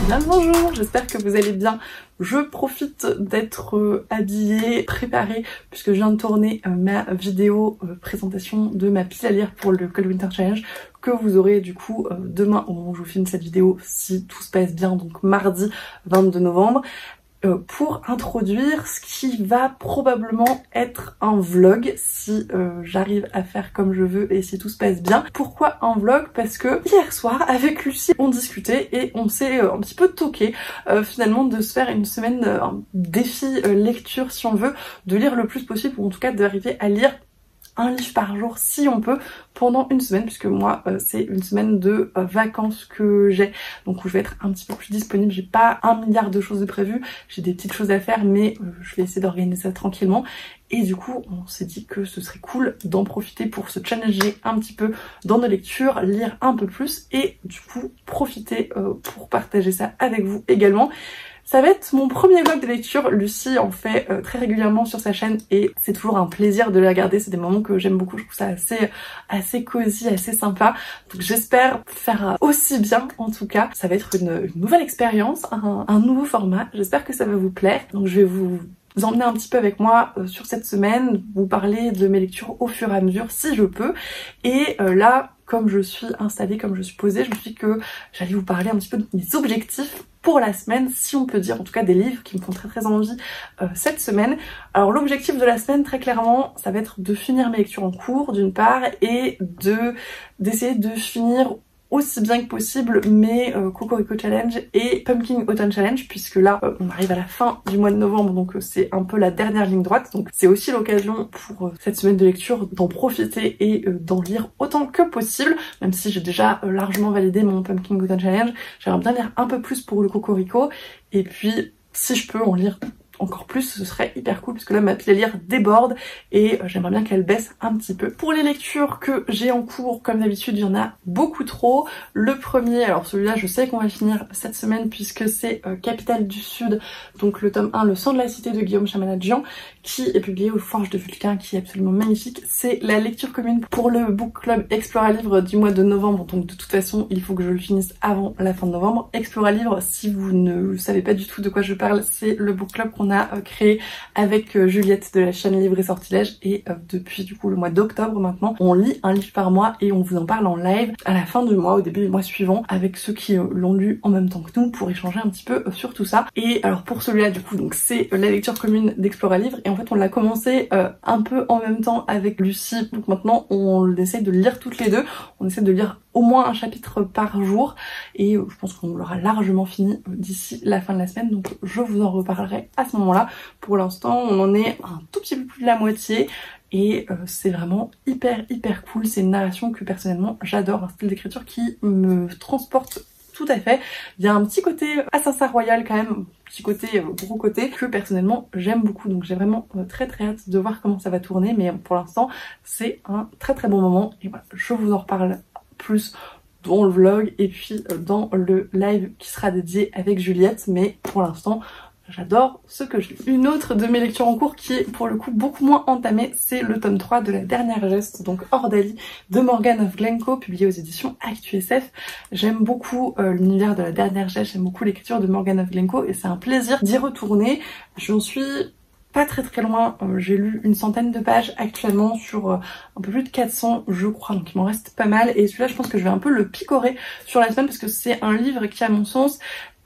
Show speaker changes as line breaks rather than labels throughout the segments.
Bien le bonjour, j'espère que vous allez bien. Je profite d'être habillée, préparée, puisque je viens de tourner ma vidéo présentation de ma pile à lire pour le Cold Winter Challenge, que vous aurez du coup demain au moment où je vous filme cette vidéo, si tout se passe bien, donc mardi 22 novembre. Pour introduire ce qui va probablement être un vlog si j'arrive à faire comme je veux et si tout se passe bien. Pourquoi un vlog? Parce que hier soir avec Lucie on discutait et on s'est un petit peu toqué finalement de se faire une semaine un défi lecture si on veut, de lire le plus possible ou en tout cas d'arriver à lire un livre par jour si on peut pendant une semaine, puisque moi c'est une semaine de vacances que j'ai, donc où je vais être un petit peu plus disponible. J'ai pas 1 milliard de choses de prévues, j'ai des petites choses à faire, mais je vais essayer d'organiser ça tranquillement. Et du coup on s'est dit que ce serait cool d'en profiter pour se challenger un petit peu dans nos lectures, lire un peu plus et du coup profiter pour partager ça avec vous également. Ça va être mon premier vlog de lecture, Lucie en fait très régulièrement sur sa chaîne et c'est toujours un plaisir de la regarder, c'est des moments que j'aime beaucoup, je trouve ça assez cosy, assez sympa. Donc j'espère faire aussi bien en tout cas. Ça va être une nouvelle expérience, un nouveau format, j'espère que ça va vous plaire. Donc je vais vous emmener un petit peu avec moi sur cette semaine, vous parler de mes lectures au fur et à mesure si je peux. Et là, comme je suis installée, comme je suis posée, je me suis dit que j'allais vous parler un petit peu de mes objectifs pour la semaine, si on peut dire, en tout cas des livres qui me font très envie cette semaine. Alors l'objectif de la semaine, très clairement, ça va être de finir mes lectures en cours d'une part et d'essayer de finir aussi bien que possible mes Cocorico Challenge et Pumpkin Autumn Challenge, puisque là on arrive à la fin du mois de novembre, donc c'est un peu la dernière ligne droite, donc c'est aussi l'occasion pour cette semaine de lecture d'en profiter et d'en lire autant que possible, même si j'ai déjà largement validé mon Pumpkin Autumn Challenge. J'aimerais bien lire un peu plus pour le Cocorico, et puis si je peux en lire encore plus, ce serait hyper cool, parce que là ma pile à lire déborde et j'aimerais bien qu'elle baisse un petit peu. Pour les lectures que j'ai en cours, comme d'habitude il y en a beaucoup trop. Le premier, alors celui-là je sais qu'on va le finir cette semaine puisque c'est Capitale du Sud, donc le tome 1, Le sang de la cité de Guillaume Chamanadjian, qui est publié aux Forges de Vulcain, qui est absolument magnifique. C'est la lecture commune pour le book club Explora Livre du mois de novembre, donc de toute façon il faut que je le finisse avant la fin de novembre. Explora Livre, si vous ne savez pas du tout de quoi je parle, c'est le book club qu'on a créé avec Juliette de la chaîne Livre et Sortilège, et depuis du coup le mois d'octobre maintenant on lit un livre par mois et on vous en parle en live à la fin du mois, au début du mois suivant, avec ceux qui l'ont lu en même temps que nous pour échanger un petit peu sur tout ça. Et alors pour celui-là du coup donc c'est la lecture commune d'Explora Livre, et en fait on l'a commencé un peu en même temps avec Lucie, donc maintenant on essaie de lire toutes les deux, on essaie de lire au moins un chapitre par jour et je pense qu'on l'aura largement fini d'ici la fin de la semaine, donc je vous en reparlerai à ce moment-là. Pour l'instant on en est un tout petit peu plus de la moitié et c'est vraiment hyper cool. C'est une narration que personnellement j'adore, un style d'écriture qui me transporte tout à fait. Il y a un petit côté Assassin Royal quand même, petit côté gros côté que personnellement j'aime beaucoup, donc j'ai vraiment très hâte de voir comment ça va tourner, mais pour l'instant c'est un très bon moment et voilà, je vous en reparle plus dans le vlog et puis dans le live qui sera dédié avec Juliette, mais pour l'instant j'adore ce que je lis. Une autre de mes lectures en cours qui est pour le coup beaucoup moins entamée, c'est le tome 3 de La Dernière Geste, donc Ordalie de Morgan of Glencoe, publié aux éditions ActuSF. J'aime beaucoup l'univers de La Dernière Geste, j'aime beaucoup l'écriture de Morgan of Glencoe et c'est un plaisir d'y retourner. J'en suis pas très loin, j'ai lu une centaine de pages actuellement sur un peu plus de 400 je crois, donc il m'en reste pas mal, et celui-là je pense que je vais un peu le picorer sur la semaine parce que c'est un livre qui à mon sens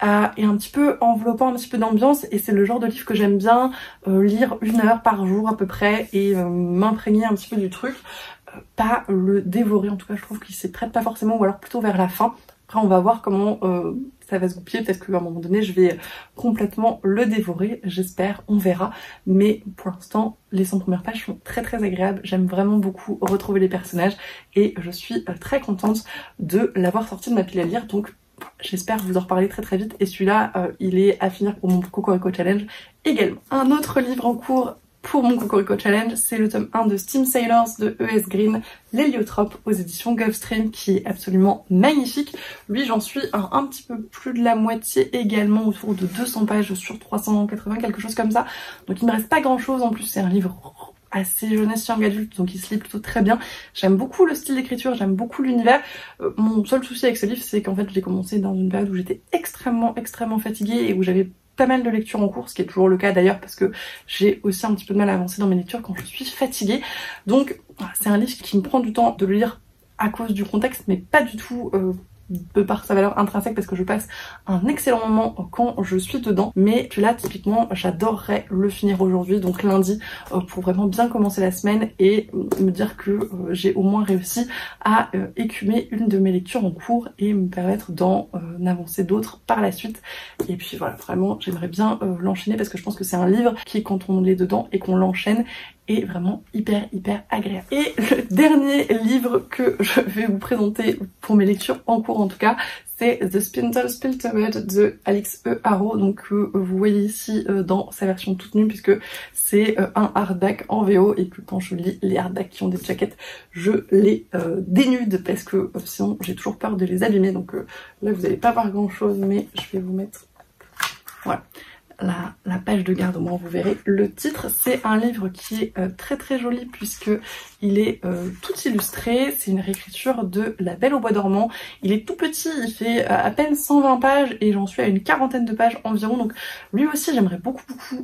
est un petit peu enveloppant, un petit peu d'ambiance, et c'est le genre de livre que j'aime bien lire 1 heure par jour à peu près et m'imprégner un petit peu du truc, pas le dévorer. En tout cas je trouve qu'il s'y prête pas forcément, ou alors plutôt vers la fin. Après on va voir comment ça va se goupiller, peut-être qu'à un moment donné je vais complètement le dévorer, j'espère, on verra, mais pour l'instant les 100 premières pages sont très agréables, j'aime vraiment beaucoup retrouver les personnages et je suis très contente de l'avoir sorti de ma pile à lire, donc j'espère vous en reparler très vite. Et celui-là il est à finir pour mon Cocorico Challenge également. Un autre livre en cours pour mon Cocorico Challenge, c'est le tome 1 de Steam Sailors de E.S. Green, L'Héliotrope aux éditions Gulfstream, qui est absolument magnifique. Lui j'en suis à un petit peu plus de la moitié également, autour de 200 pages sur 380, quelque chose comme ça. Donc il me reste pas grand chose, en plus c'est un livre assez jeunesse young adulte, donc il se lit plutôt très bien. J'aime beaucoup le style d'écriture, j'aime beaucoup l'univers. Mon seul souci avec ce livre, c'est qu'en fait je l'ai commencé dans une période où j'étais extrêmement fatiguée et où j'avais pas mal de lectures en cours, ce qui est toujours le cas d'ailleurs parce que j'ai aussi un petit peu de mal à avancer dans mes lectures quand je suis fatiguée. Donc voilà, c'est un livre qui me prend du temps de le lire à cause du contexte, mais pas du tout de par sa valeur intrinsèque, parce que je passe un excellent moment quand je suis dedans. Mais là typiquement j'adorerais le finir aujourd'hui, donc lundi, pour vraiment bien commencer la semaine et me dire que j'ai au moins réussi à écumer une de mes lectures en cours et me permettre d'en avancer d'autres par la suite. Et puis voilà, vraiment j'aimerais bien l'enchaîner parce que je pense que c'est un livre qui, quand on est dedans et qu'on l'enchaîne, est vraiment hyper agréable. Et le dernier livre que je vais vous présenter pour mes lectures en cours en tout cas, c'est The Spindle Spiltered de Alix E. Harrow, donc vous voyez ici dans sa version toute nue, puisque c'est un hardback en VO et que quand je lis les hardbacks qui ont des jaquettes, je les dénude parce que sinon j'ai toujours peur de les abîmer. Donc là vous n'allez pas voir grand chose, mais je vais vous mettre, voilà, la page de garde, au moins vous verrez le titre. C'est un livre qui est très joli puisque il est tout illustré. C'est une réécriture de La Belle au bois dormant. Il est tout petit, il fait à peine 120 pages et j'en suis à une quarantaine de pages environ. Donc lui aussi j'aimerais beaucoup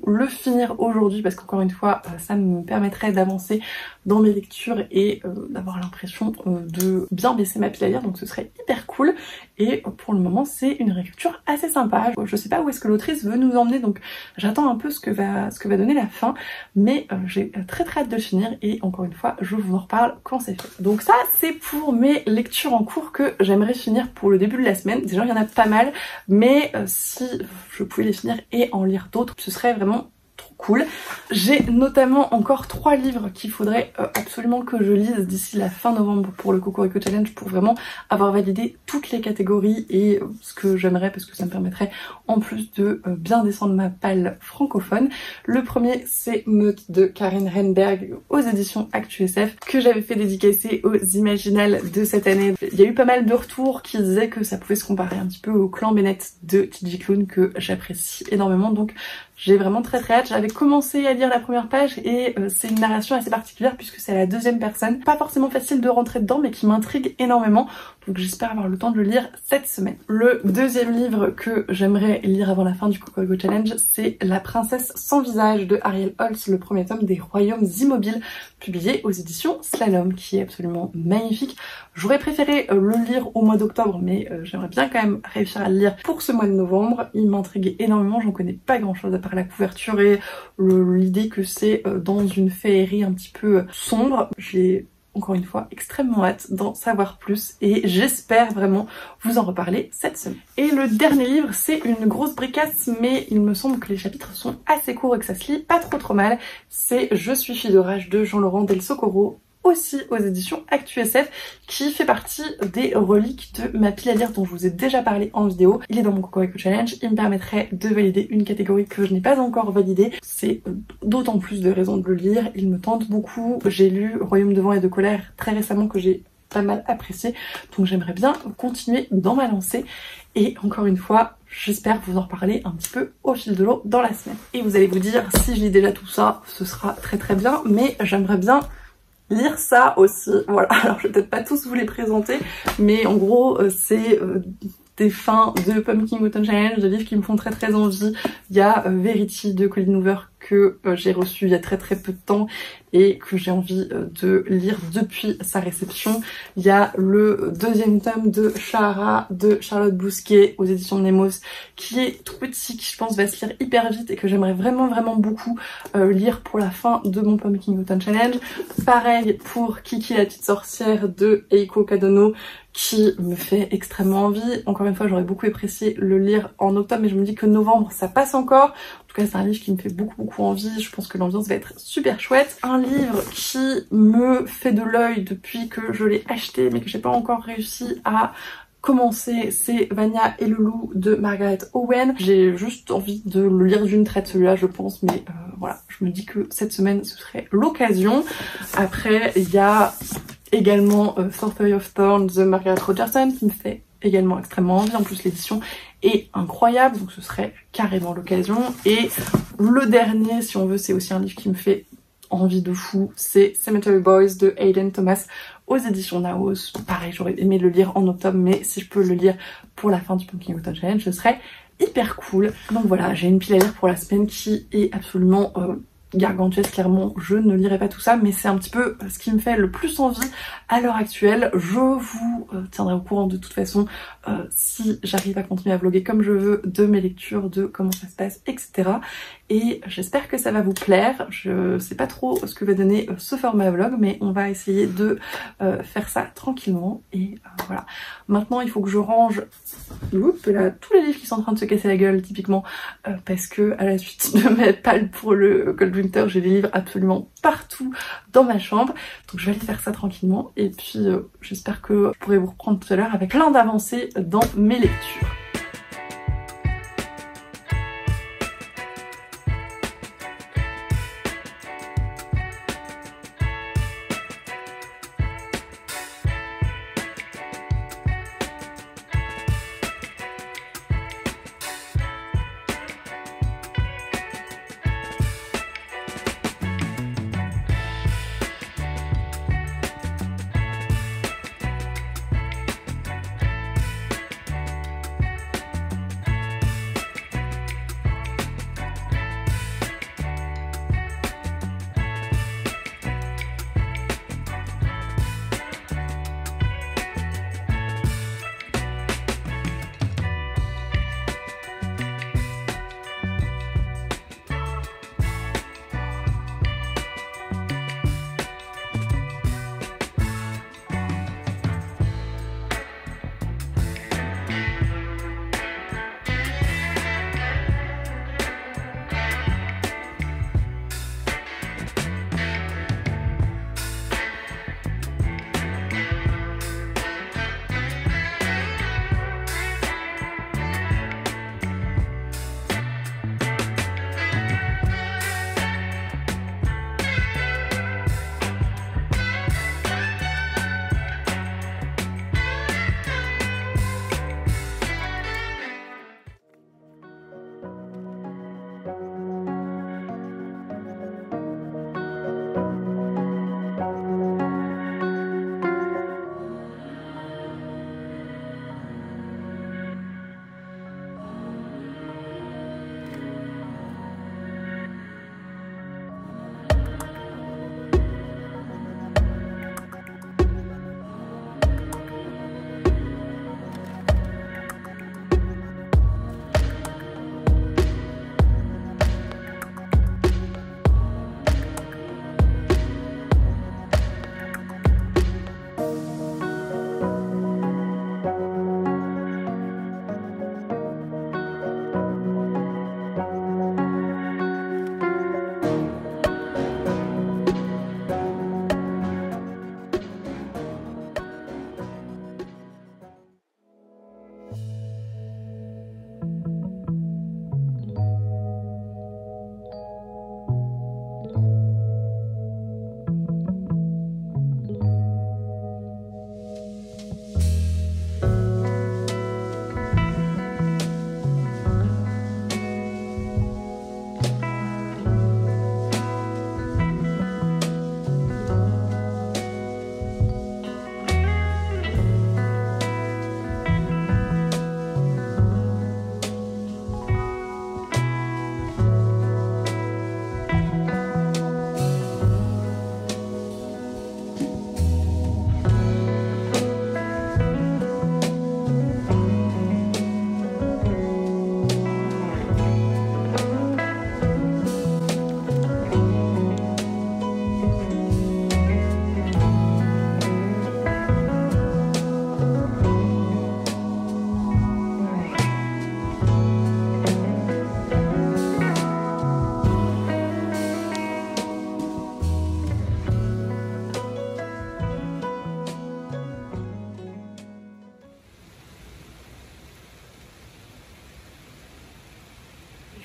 le finir aujourd'hui parce qu'encore une fois ça me permettrait d'avancer dans mes lectures et d'avoir l'impression de bien baisser ma pile à lire, donc ce serait hyper cool. Et pour le moment c'est une réécriture assez sympa. Je sais pas où est-ce que l'autrice veut nous emmener, donc j'attends un peu ce que va donner la fin, mais j'ai très hâte de le finir et encore une fois je vous en reparle quand c'est fait. Donc ça c'est pour mes lectures en cours que j'aimerais finir pour le début de la semaine. Déjà il y en a pas mal, mais si je pouvais les finir et en lire d'autres, ce serait vraiment trop cool. J'ai notamment encore 3 livres qu'il faudrait absolument que je lise d'ici la fin novembre pour le Cocorico Challenge, pour vraiment avoir validé toutes les catégories et ce que j'aimerais, parce que ça me permettrait en plus de bien descendre ma palle francophone. Le premier c'est Meute de Karin Renberg aux éditions ActuSF, que j'avais fait dédicacer aux Imaginales de cette année. Il y a eu pas mal de retours qui disaient que ça pouvait se comparer un petit peu au Clan Bennett de TJ Klune, que j'apprécie énormément, donc j'ai vraiment très hâte. J'avais commencé à lire la première page et c'est une narration assez particulière puisque c'est à la deuxième personne. Pas forcément facile de rentrer dedans mais qui m'intrigue énormément. Donc j'espère avoir le temps de le lire cette semaine. Le deuxième livre que j'aimerais lire avant la fin du Cocorico Challenge, c'est La Princesse sans visage de Ariel Holz, le premier tome des Royaumes immobiles, publié aux éditions Slalom, qui est absolument magnifique. J'aurais préféré le lire au mois d'octobre, mais j'aimerais bien quand même réussir à le lire pour ce mois de novembre. Il m'intriguait énormément, j'en connais pas grand chose à part la couverture et l'idée que c'est dans une féerie un petit peu sombre. J'ai encore une fois extrêmement hâte d'en savoir plus et j'espère vraiment vous en reparler cette semaine. Et le dernier livre, c'est une grosse bricasse, mais il me semble que les chapitres sont assez courts et que ça se lit pas trop mal. C'est Je suis fille d'orage de Jean-Laurent Del Socorro, aussi aux éditions ActuSF, qui fait partie des reliques de ma pile à lire dont je vous ai déjà parlé en vidéo. Il est dans mon Cocorico Challenge, il me permettrait de valider une catégorie que je n'ai pas encore validée. C'est d'autant plus de raisons de le lire, il me tente beaucoup. J'ai lu Royaume de vent et de colère très récemment, que j'ai pas mal apprécié, donc j'aimerais bien continuer dans ma lancée. Et encore une fois, j'espère vous en reparler un petit peu au fil de l'eau dans la semaine. Et vous allez vous dire, si je lis déjà tout ça, ce sera très bien, mais j'aimerais bien lire ça aussi. Voilà, alors je vais peut-être pas tous vous les présenter, mais en gros c'est des fins de Pumpkin Autumn Challenge, de livres qui me font très envie. Il y a Verity de Colleen Hoover que j'ai reçu il y a très peu de temps et que j'ai envie de lire depuis sa réception. Il y a le deuxième tome de Shahara de Charlotte Bousquet aux éditions de Nemos, qui est tout petit, qui je pense va se lire hyper vite et que j'aimerais vraiment beaucoup lire pour la fin de mon Pumpkin Autumn Challenge. Pareil pour Kiki la petite sorcière de Eiko Kadono, qui me fait extrêmement envie. Encore une fois, j'aurais beaucoup apprécié le lire en octobre, mais je me dis que novembre ça passe encore. En tout cas, c'est un livre qui me fait beaucoup envie. Je pense que l'ambiance va être super chouette. Un livre qui me fait de l'œil depuis que je l'ai acheté, mais que j'ai pas encore réussi à commencer, c'est Vania et le loup de Margaret Owen. J'ai juste envie de le lire d'une traite celui-là, je pense, mais voilà, je me dis que cette semaine ce serait l'occasion. Après, il y a également Sorcery of Thorns de Margaret Rogerson qui me fait également extrêmement envie. En plus l'édition est incroyable, donc ce serait carrément l'occasion. Et le dernier, si on veut, c'est aussi un livre qui me fait envie de fou, c'est Cemetery Boys de Hayden Thomas aux éditions Naos. Pareil, j'aurais aimé le lire en octobre, mais si je peux le lire pour la fin du Pumpkin Autumn Challenge, ce serait hyper cool. Donc voilà, j'ai une pile à lire pour la semaine qui est absolument gargantuesque. Clairement, je ne lirai pas tout ça, mais c'est un petit peu ce qui me fait le plus envie à l'heure actuelle. Je vous tiendrai au courant de toute façon si j'arrive à continuer à vlogger comme je veux de mes lectures, de comment ça se passe, etc. Et j'espère que ça va vous plaire. Je sais pas trop ce que va donner ce format vlog, mais on va essayer de faire ça tranquillement. Et voilà. Maintenant, il faut que je range là, tous les livres qui sont en train de se casser la gueule, typiquement, parce que à la suite de ma palle pour le Coldwinter, j'ai des livres absolument partout dans ma chambre. Donc je vais aller faire ça tranquillement. Et puis j'espère que je pourrai vous reprendre tout à l'heure avec plein d'avancées dans mes lectures.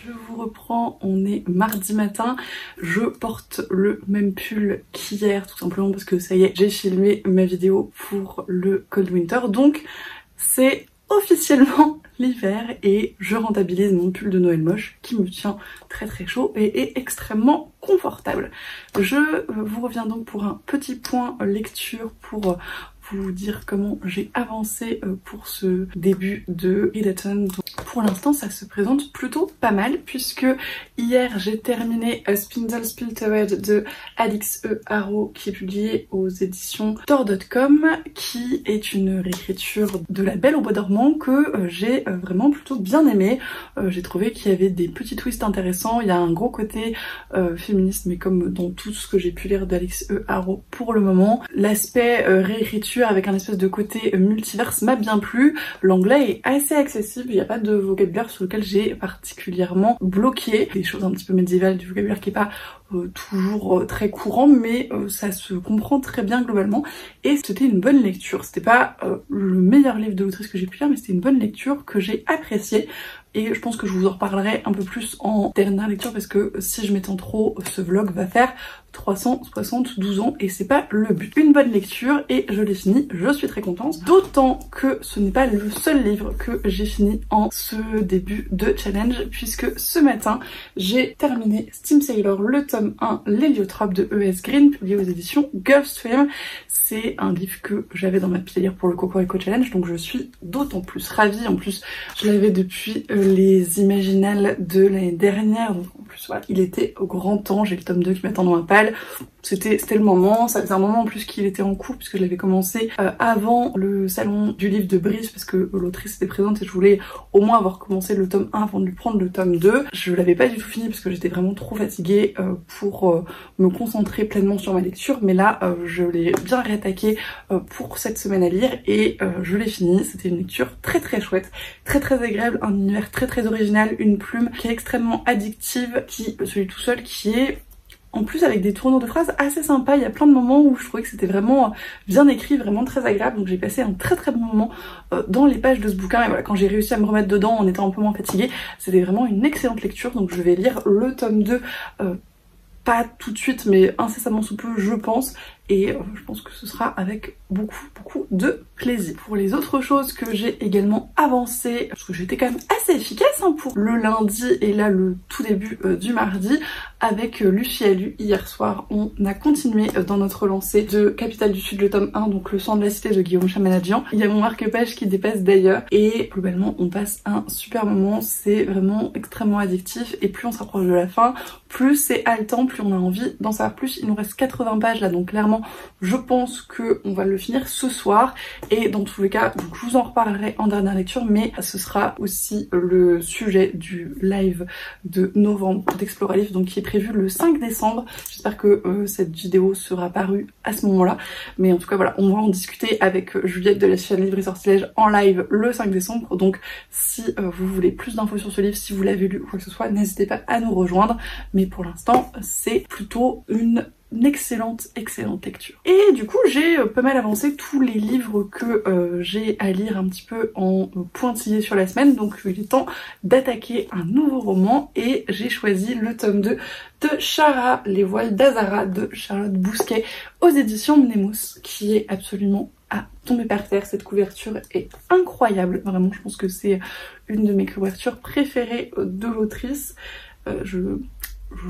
Je vous reprends, on est mardi matin, je porte le même pull qu'hier tout simplement parce que ça y est, j'ai filmé ma vidéo pour le Cold Winter, donc c'est officiellement l'hiver et je rentabilise mon pull de Noël moche qui me tient très très chaud et est extrêmement confortable. Je vous reviens donc pour un petit point lecture pour vous dire comment j'ai avancé pour ce début de Bridgerton. Pour l'instant ça se présente plutôt pas mal puisque hier j'ai terminé A Spindle Spiltered de Alix E. Harrow qui est publié aux éditions Tor.com, qui est une réécriture de La Belle au bois dormant que j'ai vraiment plutôt bien aimé. J'ai trouvé qu'il y avait des petits twists intéressants, il y a un gros côté féministe mais comme dans tout ce que j'ai pu lire d'Alix E. Harrow pour le moment. L'aspect réécriture avec un espèce de côté multiverse m'a bien plu. L'anglais est assez accessible, il n'y a pas de vocabulaire sur lequel j'ai particulièrement bloqué. Des choses un petit peu médiévales, du vocabulaire qui est pas toujours très courant, mais ça se comprend très bien globalement. Et c'était une bonne lecture. C'était pas le meilleur livre de l'autrice que j'ai pu lire, mais c'était une bonne lecture que j'ai appréciée. Et je pense que je vous en reparlerai un peu plus en dernière lecture parce que si je m'étends trop, ce vlog va faire 372 ans et c'est pas le but. Une bonne lecture et je l'ai fini, je suis très contente. D'autant que ce n'est pas le seul livre que j'ai fini en ce début de challenge puisque ce matin j'ai terminé Steam Sailor, le tome 1, L'Héliotrope de E.S. Green, publié aux éditions Gulfstream. C'est un livre que j'avais dans ma pile à lire pour le Cocorico Challenge, donc je suis d'autant plus ravie. En plus, je l'avais depuis les Imaginales de l'année dernière, donc en plus voilà, il était au grand temps. J'ai le tome 2 qui m'attend dans ma palle. C'était le moment, ça faisait un moment en plus qu'il était en cours puisque je l'avais commencé avant le salon du livre de Brive parce que l'autrice était présente et je voulais au moins avoir commencé le tome 1 avant de lui prendre le tome 2. Je l'avais pas du tout fini parce que j'étais vraiment trop fatiguée pour me concentrer pleinement sur ma lecture, mais là je l'ai bien réattaqué pour cette semaine à lire et je l'ai fini. C'était une lecture très très chouette, très très agréable, un univers très très original, une plume qui est extrêmement addictive, qui celui tout seul qui est en plus avec des tournures de phrases assez sympas. Il y a plein de moments où je trouvais que c'était vraiment bien écrit, vraiment très agréable, donc j'ai passé un très très bon moment dans les pages de ce bouquin et voilà, quand j'ai réussi à me remettre dedans en étant un peu moins fatiguée, c'était vraiment une excellente lecture. Donc je vais lire le tome 2 pas tout de suite mais incessamment sous peu je pense, et je pense que ce sera avec beaucoup de plaisir. Pour les autres choses que j'ai également avancé, parce que j'étais quand même assez efficace pour le lundi et là le tout début du mardi, avec Lucie Lu hier soir on a continué dans notre lancée de Capitale du Sud le tome 1, donc Le sang de la cité de Guillaume Chamanadjian. Il y a mon marque-page qui dépasse d'ailleurs et globalement on passe un super moment, c'est vraiment extrêmement addictif et plus on s'approche de la fin, plus c'est haletant, plus on a envie d'en savoir plus. Il nous reste 80 pages là, donc clairement je pense que on va le finir ce soir et dans tous les cas donc, je vous en reparlerai en dernière lecture, mais ce sera aussi le sujet du live de novembre d'Explora Livre, donc qui est prévu le 5 décembre. J'espère que cette vidéo sera parue à ce moment là, mais en tout cas voilà, on va en discuter avec Juliette de la chaîne Livre et Sortilège en live le 5 décembre, donc si vous voulez plus d'infos sur ce livre, si vous l'avez lu ou quoi que ce soit, n'hésitez pas à nous rejoindre, mais pour l'instant c'est plutôt une excellente lecture. Et du coup j'ai pas mal avancé tous les livres que j'ai à lire un petit peu en pointillé sur la semaine, donc il est temps d'attaquer un nouveau roman et j'ai choisi le tome 2 de Chara, Les voiles d'Azara de Charlotte Bousquet aux éditions Mnemoos, qui est absolument à tomber par terre. Cette couverture est incroyable, vraiment je pense que c'est une de mes couvertures préférées de l'autrice. Je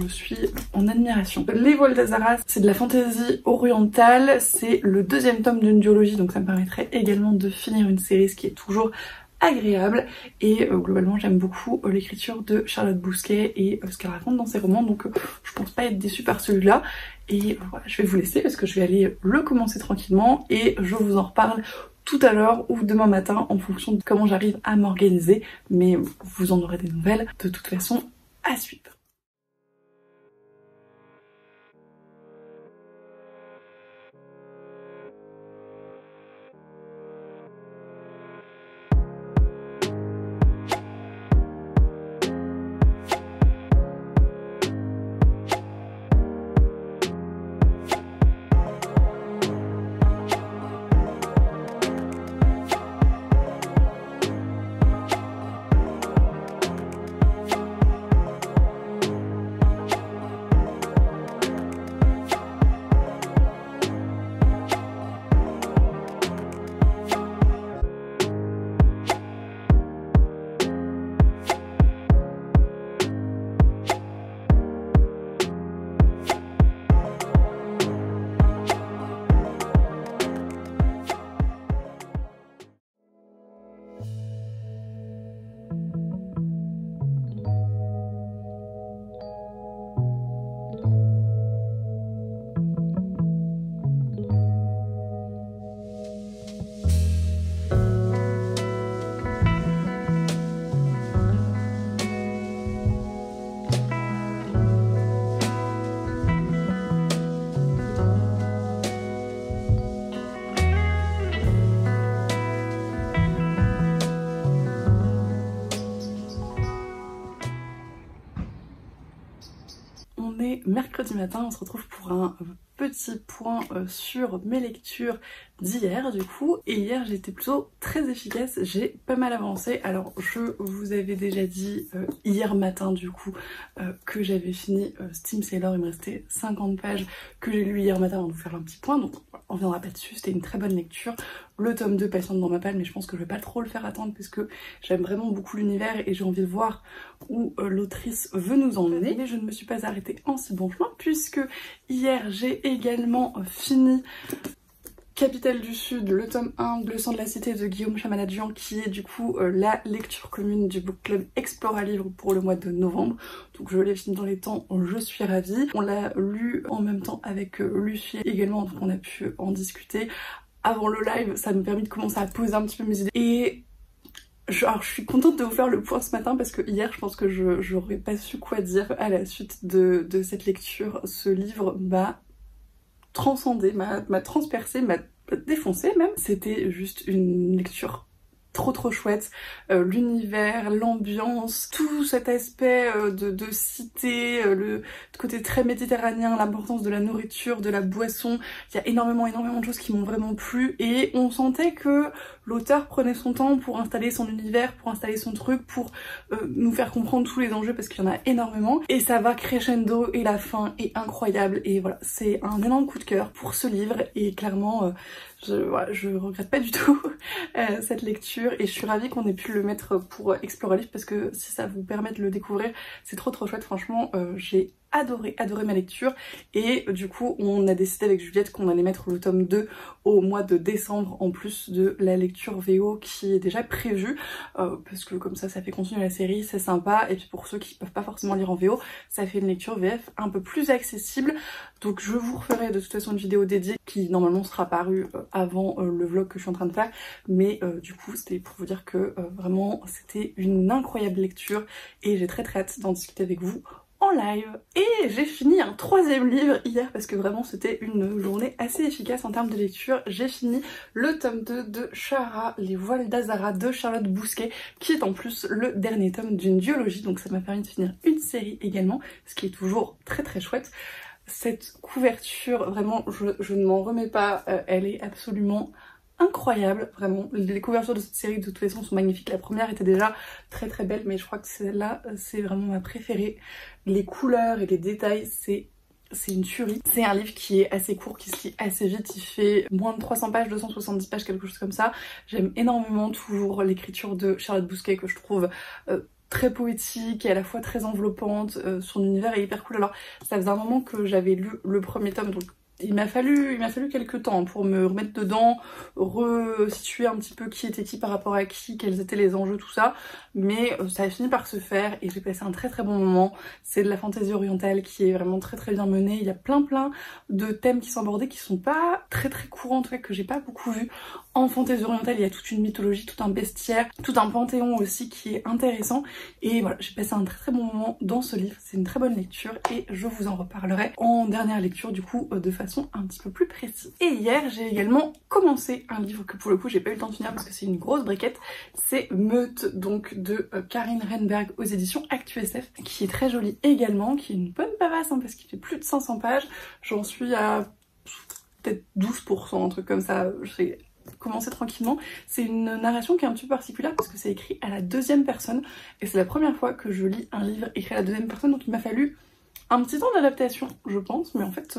suis en admiration. Les voiles d'Azara, c'est de la fantaisie orientale, c'est le deuxième tome d'une duologie, donc ça me permettrait également de finir une série, ce qui est toujours agréable. Et globalement j'aime beaucoup l'écriture de Charlotte Bousquet et ce qu'elle raconte dans ses romans, donc je pense pas être déçue par celui-là. Et voilà, je vais vous laisser parce que je vais aller le commencer tranquillement et je vous en reparle tout à l'heure ou demain matin en fonction de comment j'arrive à m'organiser, mais vous en aurez des nouvelles de toute façon à suivre. est mercredi matin, on se retrouve pour un petit point sur mes lectures d'hier du coup. Et hier j'ai été plutôt très efficace, j'ai pas mal avancé. Alors je vous avais déjà dit hier matin du coup que j'avais fini Steam Sailor, il me restait 50 pages que j'ai lu hier matin avant de vous faire un petit point, donc on reviendra pas dessus, c'était une très bonne lecture. Le tome 2 patiente dans ma palle, mais je pense que je vais pas trop le faire attendre parce que j'aime vraiment beaucoup l'univers et j'ai envie de voir où l'autrice veut nous emmener. Mais je ne me suis pas arrêtée en si bon chemin puisque hier j'ai également fini Capitale du Sud, le tome 1, Le sang de la cité de Guillaume Chamanadjian, qui est du coup la lecture commune du book club Explore à livre pour le mois de novembre. Donc je l'ai fini dans les temps, je suis ravie. On l'a lu en même temps avec Lucie également, donc on a pu en discuter. Avant le live, ça m'a permis de commencer à poser un petit peu mes idées. Et alors, je suis contente de vous faire le point ce matin parce que hier je pense que j'aurais pas su quoi dire à la suite de cette lecture. Ce livre m'a transcendé, m'a transpercé, m'a défoncé même. C'était juste une lecture trop chouette, l'univers, l'ambiance, tout cet aspect de cité, le côté très méditerranéen, l'importance de la nourriture, de la boisson, il y a énormément de choses qui m'ont vraiment plu et on sentait que l'auteur prenait son temps pour installer son univers, pour installer son truc, pour nous faire comprendre tous les enjeux parce qu'il y en a énormément et ça va crescendo et la fin est incroyable et voilà, c'est un énorme coup de cœur pour ce livre et clairement je regrette pas du tout cette lecture et je suis ravie qu'on ait pu le mettre pour Explore à livre parce que si ça vous permet de le découvrir, c'est trop chouette. Franchement, j'ai adoré ma lecture et du coup on a décidé avec Juliette qu'on allait mettre le tome 2 au mois de décembre en plus de la lecture VO qui est déjà prévue parce que comme ça fait continuer la série, c'est sympa et puis pour ceux qui peuvent pas forcément lire en VO, ça fait une lecture VF un peu plus accessible. Donc je vous referai de toute façon une vidéo dédiée qui normalement sera parue avant le vlog que je suis en train de faire, mais du coup c'était pour vous dire que vraiment c'était une incroyable lecture et j'ai très hâte d'en discuter avec vous en live. Et j'ai fini un 3e livre hier parce que vraiment c'était une journée assez efficace en termes de lecture. J'ai fini le tome 2 de Shara, Les voiles d'Azara de Charlotte Bousquet, qui est en plus le dernier tome d'une duologie, donc ça m'a permis de finir une série également, ce qui est toujours très chouette. Cette couverture, vraiment, je ne m'en remets pas, elle est absolument incroyable, vraiment. Les couvertures de cette série de toute façon sont magnifiques. La première était déjà très belle, mais je crois que celle-là, c'est vraiment ma préférée. Les couleurs et les détails, c'est une tuerie. C'est un livre qui est assez court, qui se lit assez vite, il fait moins de 300 pages, 270 pages, quelque chose comme ça. J'aime énormément toujours l'écriture de Charlotte Bousquet que je trouve très poétique et à la fois très enveloppante, son univers est hyper cool. Alors ça faisait un moment que j'avais lu le premier tome, donc il m'a fallu quelques temps pour me remettre dedans, resituer un petit peu qui était qui par rapport à qui, quels étaient les enjeux, tout ça, mais ça a fini par se faire et j'ai passé un très bon moment. C'est de la fantaisie orientale qui est vraiment très bien menée, il y a plein de thèmes qui sont abordés qui sont pas très courants, en tout cas que j'ai pas beaucoup vu. En fantaisie orientale, il y a toute une mythologie, tout un bestiaire, tout un panthéon aussi qui est intéressant et voilà, j'ai passé un très bon moment dans ce livre, c'est une très bonne lecture et je vous en reparlerai en dernière lecture du coup de façon un petit peu plus précise. Et hier j'ai également commencé un livre que pour le coup j'ai pas eu le temps de finir parce que c'est une grosse briquette, c'est Meute donc de Karine Renberg aux éditions ActuSF, qui est très jolie également, qui est une bonne bavasse parce qu'il fait plus de 500 pages, j'en suis à peut-être 12%, un truc comme ça, j'ai commencé tranquillement. C'est une narration qui est un petit peu particulière parce que c'est écrit à la 2e personne et c'est la première fois que je lis un livre écrit à la 2e personne, donc il m'a fallu un petit temps d'adaptation je pense, mais en fait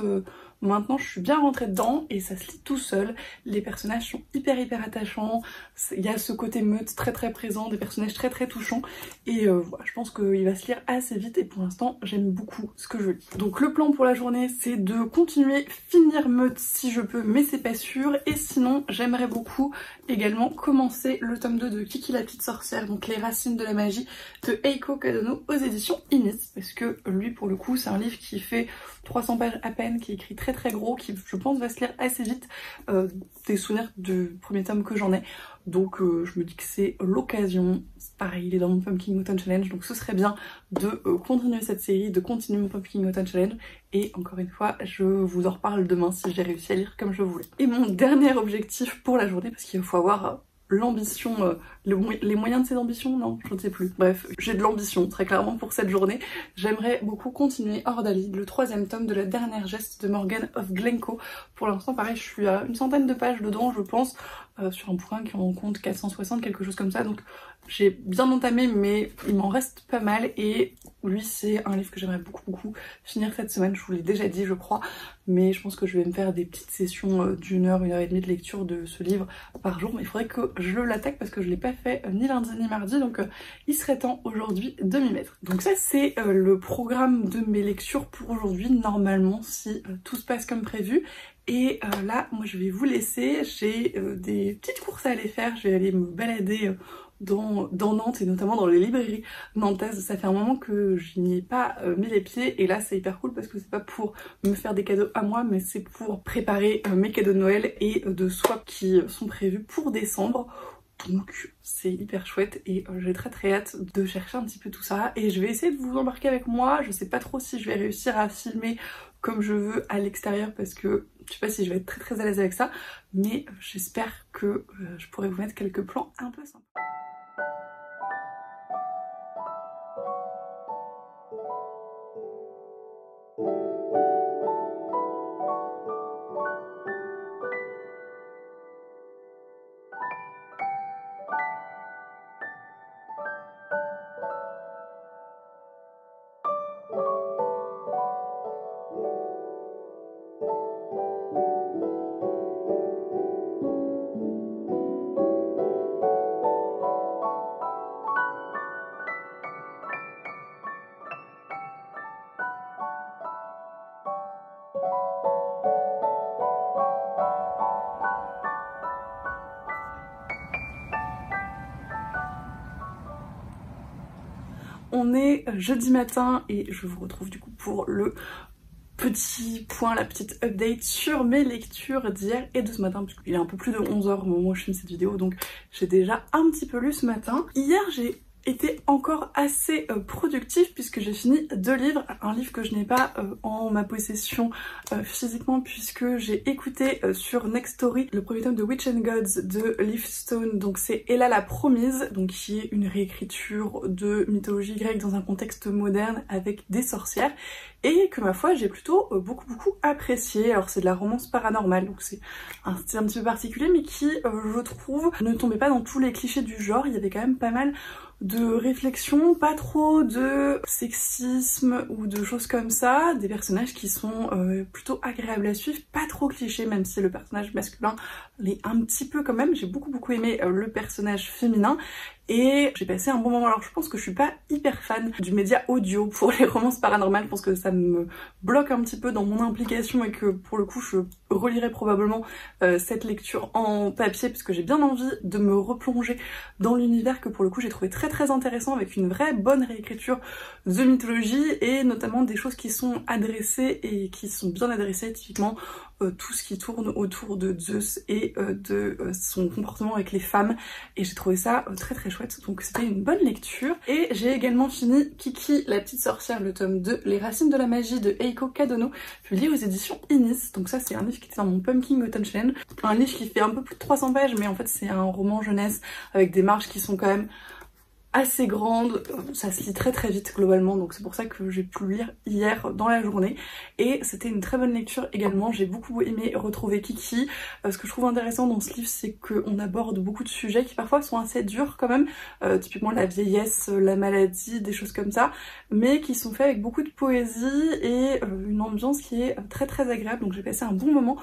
maintenant je suis bien rentrée dedans et ça se lit tout seul. Les personnages sont hyper attachants, il y a ce côté meute très présent, des personnages très touchants et voilà, je pense qu'il va se lire assez vite et pour l'instant j'aime beaucoup ce que je lis. Donc le plan pour la journée c'est de continuer, finir Meute si je peux, mais c'est pas sûr, et sinon j'aimerais beaucoup également commencer le tome 2 de Kiki la petite sorcière, donc Les racines de la magie de Eiko Kadono aux éditions Inis, parce que lui pour le coup c'est un livre qui fait 300 pages à peine, qui est écrit très gros, qui je pense va se lire assez vite, des souvenirs du premier tome que j'en ai, donc je me dis que c'est l'occasion. Pareil, il est dans mon Pumpkin Autumn Challenge, donc ce serait bien de continuer cette série, de continuer mon Pumpkin Autumn Challenge, et encore une fois je vous en reparle demain si j'ai réussi à lire comme je voulais. Et mon dernier objectif pour la journée, parce qu'il faut avoir l'ambition, les moyens de ces ambitions, non, je ne sais plus. Bref, j'ai de l'ambition très clairement pour cette journée. J'aimerais beaucoup continuer Ordali, le 3e tome de La Dernière Geste de Morgan of Glencoe. Pour l'instant pareil, je suis à une centaine de pages dedans je pense, sur un bouquin qui en compte 460, quelque chose comme ça, donc j'ai bien entamé mais il m'en reste pas mal et lui c'est un livre que j'aimerais beaucoup finir cette semaine, je vous l'ai déjà dit je crois, mais je pense que je vais me faire des petites sessions d'1 heure, 1 heure et demie de lecture de ce livre par jour, mais il faudrait que je l'attaque parce que je l'ai pas fait ni lundi ni mardi, donc il serait temps aujourd'hui de m'y mettre. Donc ça c'est le programme de mes lectures pour aujourd'hui, normalement si tout se passe comme prévu. Et là, moi je vais vous laisser, j'ai des petites courses à aller faire, je vais aller me balader dans Nantes et notamment dans les librairies nantaises. Ça fait un moment que je n'y ai pas mis les pieds et là c'est hyper cool parce que c'est pas pour me faire des cadeaux à moi mais c'est pour préparer mes cadeaux de Noël et de swap qui sont prévus pour décembre. Donc c'est hyper chouette et j'ai très hâte de chercher un petit peu tout ça et je vais essayer de vous embarquer avec moi. Je sais pas trop si je vais réussir à filmer comme je veux à l'extérieur parce que je sais pas si je vais être très à l'aise avec ça, mais j'espère que je pourrai vous mettre quelques plans un peu sympas. On est jeudi matin et je vous retrouve du coup pour le petit point, la petite update sur mes lectures d'hier et de ce matin, parce qu'il est un peu plus de 11 h au moment où je filme cette vidéo, donc j'ai déjà un petit peu lu ce matin. Hier j'ai été encore assez productive puisque j'ai fini 2 livres, un livre que je n'ai pas en ma possession physiquement puisque j'ai écouté sur Next Story le premier tome de Witch and Gods de Leaf Stone, donc c'est Ella la Promise, donc qui est une réécriture de mythologie grecque dans un contexte moderne avec des sorcières et que ma foi j'ai plutôt beaucoup apprécié. Alors c'est de la romance paranormale donc c'est un style un petit peu particulier mais qui je trouve ne tombait pas dans tous les clichés du genre, il y avait quand même pas mal de réflexion, pas trop de sexisme ou de choses comme ça, des personnages qui sont plutôt agréables à suivre, pas trop clichés même si le personnage masculin l'est un petit peu quand même. J'ai beaucoup aimé le personnage féminin et j'ai passé un bon moment. Alors je pense que je suis pas hyper fan du média audio pour les romances paranormales, je pense que ça me bloque un petit peu dans mon implication et que pour le coup je relirai probablement cette lecture en papier parce que j'ai bien envie de me replonger dans l'univers que pour le coup j'ai trouvé très intéressant avec une vraie bonne réécriture de mythologie et notamment des choses qui sont adressées et qui sont bien adressées, typiquement tout ce qui tourne autour de Zeus et de son comportement avec les femmes et j'ai trouvé ça très chouette, donc c'était une bonne lecture. Et j'ai également fini Kiki la petite sorcière, le tome 2, Les Racines de la Magie de Eiko Kadono, publié aux éditions Inis. Donc ça c'est un livre qui était dans mon Pumpkin Autumn Challenge, un livre qui fait un peu plus de 300 pages mais en fait c'est un roman jeunesse avec des marges qui sont quand même assez grande, ça se lit très vite globalement, donc c'est pour ça que j'ai pu le lire hier dans la journée et c'était une très bonne lecture également. J'ai beaucoup aimé retrouver Kiki. Ce que je trouve intéressant dans ce livre c'est qu'on aborde beaucoup de sujets qui parfois sont assez durs quand même, typiquement la vieillesse, la maladie, des choses comme ça, mais qui sont faits avec beaucoup de poésie et une ambiance qui est très agréable, donc j'ai passé un bon moment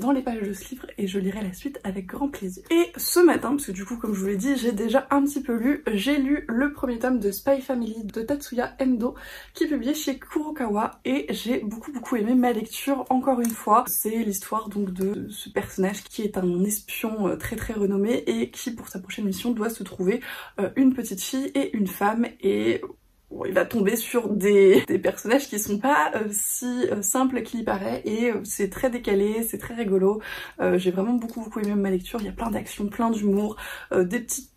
dans les pages de ce livre et je lirai la suite avec grand plaisir. Et ce matin, parce que du coup comme je vous l'ai dit j'ai déjà un petit peu lu, j'ai lu le premier tome de Spy Family de Tatsuya Endo qui est publié chez Kurokawa et j'ai beaucoup aimé ma lecture. Encore une fois c'est l'histoire donc de ce personnage qui est un espion très renommé et qui pour sa prochaine mission doit se trouver une petite fille et une femme et il va tomber sur des personnages qui sont pas si simples qu'il y paraît et c'est très décalé, c'est très rigolo. J'ai vraiment beaucoup aimé ma lecture, il y a plein d'actions, plein d'humour, des petites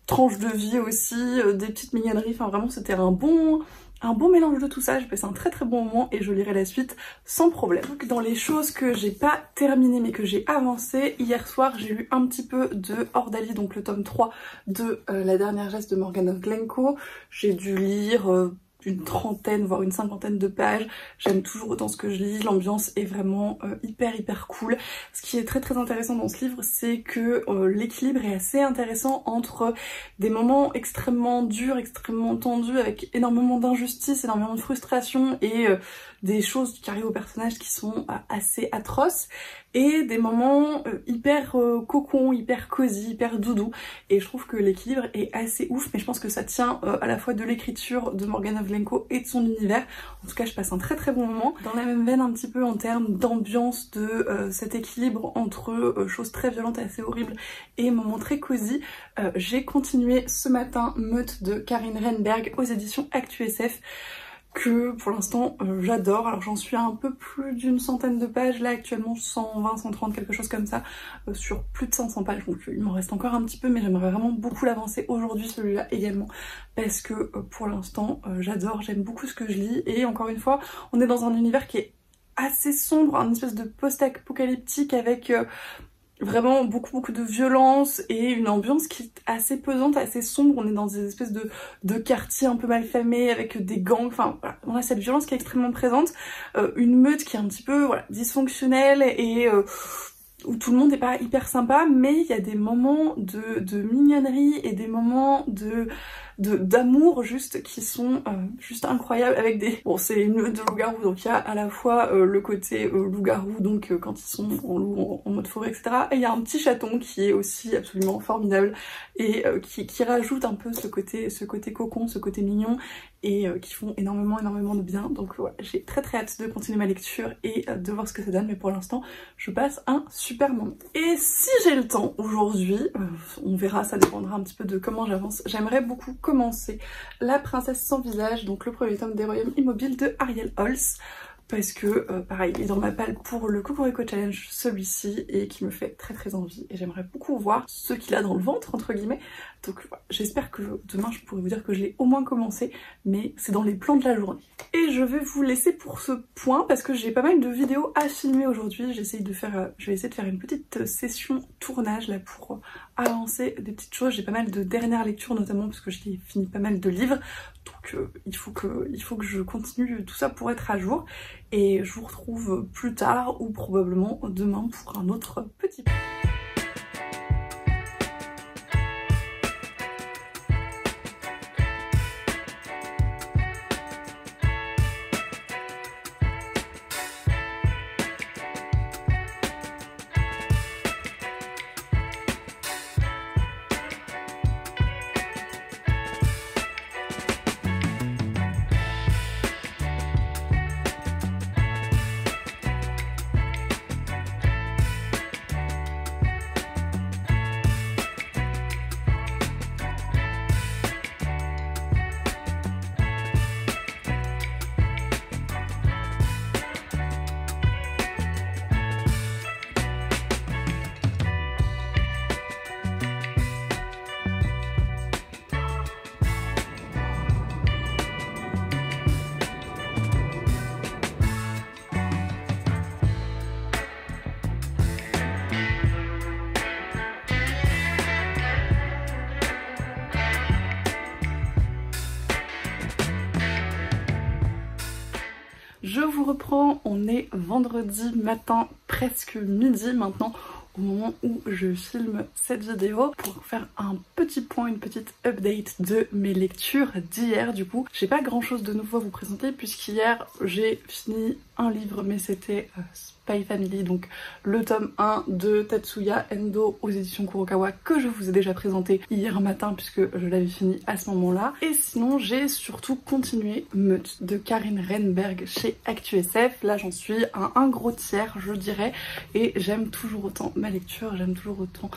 tranches de vie aussi, des petites mignonneries, enfin vraiment c'était un bon un bon mélange de tout ça, j'ai passé un très très bon moment et je lirai la suite sans problème. Donc dans les choses que j'ai pas terminées mais que j'ai avancé, hier soir j'ai lu un petit peu de Ordali, donc le tome 3 de La dernière geste de Morgana Glencoe. J'ai dû lire une trentaine voire une cinquantaine de pages. J'aime toujours autant ce que je lis, l'ambiance est vraiment hyper cool. Ce qui est très très intéressant dans ce livre, c'est que l'équilibre est assez intéressant entre des moments extrêmement durs, extrêmement tendus, avec énormément d'injustice, énormément de frustration et des choses qui arrivent aux personnages qui sont assez atroces, et des moments hyper cocon, hyper cosy, hyper doudou. Et je trouve que l'équilibre est assez ouf, mais je pense que ça tient à la fois de l'écriture de Morgana Glencoe et de son univers. En tout cas, je passe un très très bon moment. Dans la même veine un petit peu en termes d'ambiance, de cet équilibre entre choses très violentes et assez horribles et moments très cosy, j'ai continué ce matin Meute de Karin Renberg aux éditions ActuSF, que pour l'instant j'adore. Alors j'en suis à un peu plus d'une centaine de pages là actuellement, 120, 130, quelque chose comme ça, sur plus de 500 pages, donc il m'en reste encore un petit peu, mais j'aimerais vraiment beaucoup l'avancer aujourd'hui, celui-là également, parce que pour l'instant j'adore, j'aime beaucoup ce que je lis, et encore une fois on est dans un univers qui est assez sombre, un espèce de post-apocalyptique avec vraiment beaucoup de violence et une ambiance qui est assez pesante, assez sombre. On est dans des espèces de quartiers un peu malfamés avec des gangs, enfin voilà, on a cette violence qui est extrêmement présente, une meute qui est un petit peu voilà, dysfonctionnelle et où tout le monde n'est pas hyper sympa, mais il y a des moments de mignonnerie et des moments d'amour juste qui sont juste incroyables, avec des... Bon, c'est une meute de loups-garous, donc il y a à la fois le côté loup-garou, donc quand ils sont en loup, en mode forêt, etc. Et il y a un petit chaton qui est aussi absolument formidable et qui rajoute un peu ce côté cocon, ce côté mignon, et qui font énormément de bien. Donc ouais, j'ai très hâte de continuer ma lecture et de voir ce que ça donne, mais pour l'instant je passe un super moment. Et si j'ai le temps aujourd'hui, on verra, ça dépendra un petit peu de comment j'avance, j'aimerais beaucoup commencer La princesse sans visage, donc le premier tome des Royaumes immobiles de Ariel Holz, parce que pareil, il est dans ma palle pour le Cocorico Challenge, celui-ci, et qui me fait très envie, et j'aimerais beaucoup voir ce qu'il a dans le ventre entre guillemets. Donc voilà, j'espère que demain je pourrai vous dire que je l'ai au moins commencé, mais c'est dans les plans de la journée. Et je vais vous laisser pour ce point parce que j'ai pas mal de vidéos à filmer aujourd'hui. Je vais essayer de faire une petite session tournage là pour avancer des petites choses. J'ai pas mal de dernières lectures notamment parce que j'ai fini pas mal de livres. Donc il faut que je continue tout ça pour être à jour. Et je vous retrouve plus tard ou probablement demain pour un autre petit point. Je vous reprends, on est vendredi matin, presque midi maintenant, au moment où je filme cette vidéo pour faire un petit point, une petite update de mes lectures d'hier. Du coup, j'ai pas grand chose de nouveau à vous présenter puisqu'hier j'ai fini un livre, mais c'était Spy Family, donc le tome 1 de Tatsuya Endo aux éditions Kurokawa que je vous ai déjà présenté hier matin puisque je l'avais fini à ce moment-là. Et sinon j'ai surtout continué Meute de Karin Renberg chez ActuSF. Là j'en suis à un gros tiers je dirais, et j'aime toujours autant ma lecture, j'aime toujours autant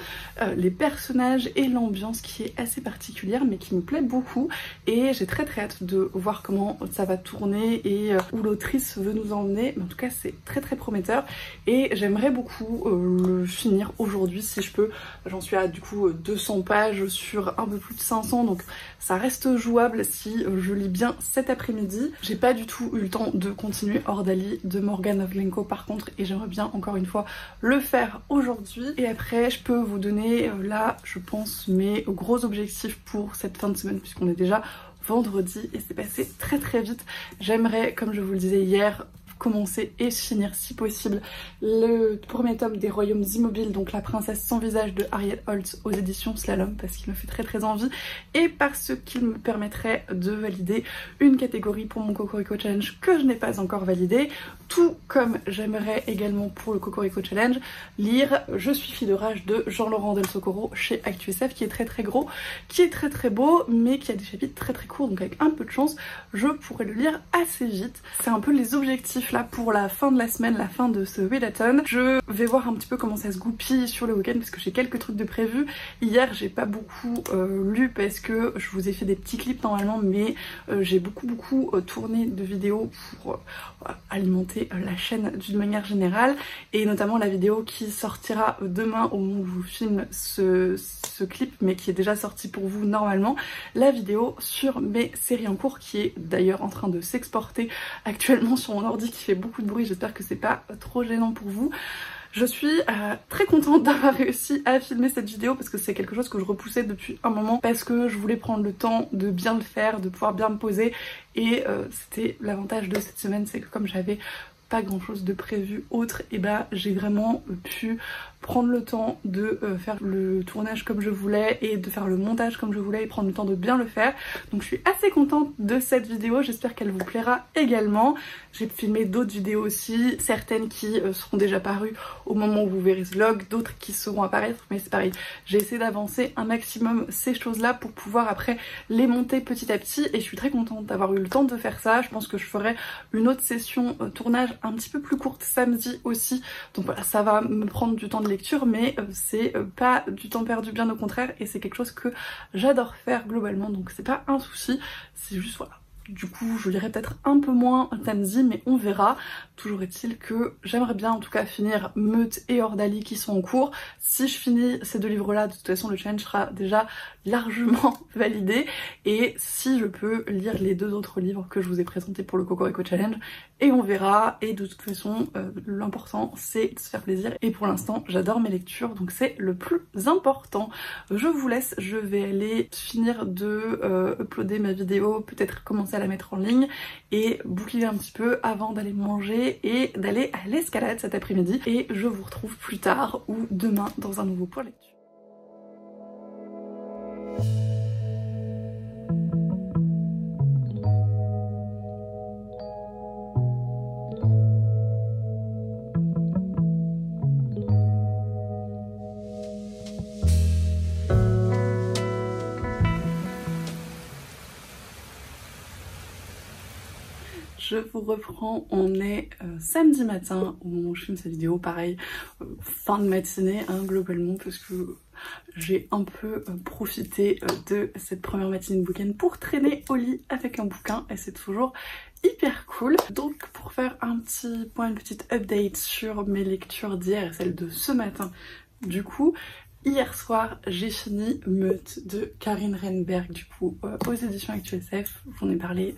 les personnages et l'ambiance qui est assez particulière mais qui me plaît beaucoup, et j'ai très hâte de voir comment ça va tourner et où l'autrice veut nous emmener emmener, mais en tout cas c'est très très prometteur et j'aimerais beaucoup le finir aujourd'hui si je peux. J'en suis à du coup 200 pages sur un peu plus de 500, donc ça reste jouable si je lis bien cet après-midi. J'ai pas du tout eu le temps de continuer Ordali de Morgane Ovlenko par contre, et j'aimerais bien encore une fois le faire aujourd'hui. Et après je peux vous donner là je pense mes gros objectifs pour cette fin de semaine puisqu'on est déjà vendredi et c'est passé très très vite. J'aimerais, comme je vous le disais hier, commencer et finir si possible le premier tome des Royaumes Immobiles, donc La Princesse sans visage de Harriet Holtz aux éditions Slalom, parce qu'il me fait très très envie et parce qu'il me permettrait de valider une catégorie pour mon Cocorico Challenge que je n'ai pas encore validée, tout comme j'aimerais également pour le Cocorico Challenge lire Je suis fille de rage de Jean-Laurent Del Socorro chez ActuSF, qui est très très gros, qui est très très beau, mais qui a des chapitres très très courts, donc avec un peu de chance je pourrais le lire assez vite. C'est un peu les objectifs là pour la fin de la semaine, la fin de ce readathon. Je vais voir un petit peu comment ça se goupille sur le week-end parce que j'ai quelques trucs de prévu. Hier j'ai pas beaucoup lu parce que je vous ai fait des petits clips normalement, mais j'ai beaucoup tourné de vidéos pour alimenter la chaîne d'une manière générale, et notamment la vidéo qui sortira demain au moment où je vous filme ce clip, mais qui est déjà sorti pour vous normalement, la vidéo sur mes séries en cours qui est d'ailleurs en train de s'exporter actuellement sur mon ordi qui fait beaucoup de bruit. J'espère que c'est pas trop gênant pour vous. Je suis très contente d'avoir réussi à filmer cette vidéo parce que c'est quelque chose que je repoussais depuis un moment, parce que je voulais prendre le temps de bien le faire, de pouvoir bien me poser, et c'était l'avantage de cette semaine, c'est que comme j'avais pas grand chose de prévu autre, et bah j'ai vraiment pu prendre le temps de faire le tournage comme je voulais et de faire le montage comme je voulais et prendre le temps de bien le faire. Donc je suis assez contente de cette vidéo, j'espère qu'elle vous plaira également. J'ai filmé d'autres vidéos aussi, certaines qui seront déjà parues au moment où vous verrez ce vlog, d'autres qui seront apparaître, mais c'est pareil, j'ai essayé d'avancer un maximum ces choses là pour pouvoir après les monter petit à petit, et je suis très contente d'avoir eu le temps de faire ça. Je pense que je ferai une autre session tournage un petit peu plus courte samedi aussi, donc voilà, ça va me prendre du temps de lecture, mais c'est pas du temps perdu, bien au contraire, et c'est quelque chose que j'adore faire globalement, donc c'est pas un souci, c'est juste voilà. Du coup je lirai peut-être un peu moins samedi, mais on verra. Toujours est-il que j'aimerais bien en tout cas finir Meute et Ordali qui sont en cours. Si je finis ces deux livres là, de toute façon le challenge sera déjà largement validé, et si je peux lire les deux autres livres que je vous ai présentés pour le Cocorico Challenge, et on verra. Et de toute façon l'important c'est de se faire plaisir, et pour l'instant j'adore mes lectures, donc c'est le plus important. Je vous laisse, je vais aller finir de uploader ma vidéo, peut-être commencer à la mettre en ligne et boucler un petit peu avant d'aller manger et d'aller à l'escalade cet après-midi, et je vous retrouve plus tard ou demain dans un nouveau point lecture. Je vous reprends, on est samedi matin au moment où je filme cette vidéo, pareil, fin de matinée hein, globalement, parce que j'ai un peu profité de cette première matinée de week-end pour traîner au lit avec un bouquin, et c'est toujours hyper cool. Donc pour faire un petit point, une petite update sur mes lectures d'hier et celles de ce matin, du coup, hier soir, j'ai fini Meute de Karine Rehnberg, du coup, aux éditions ActuSF. J'en ai parlé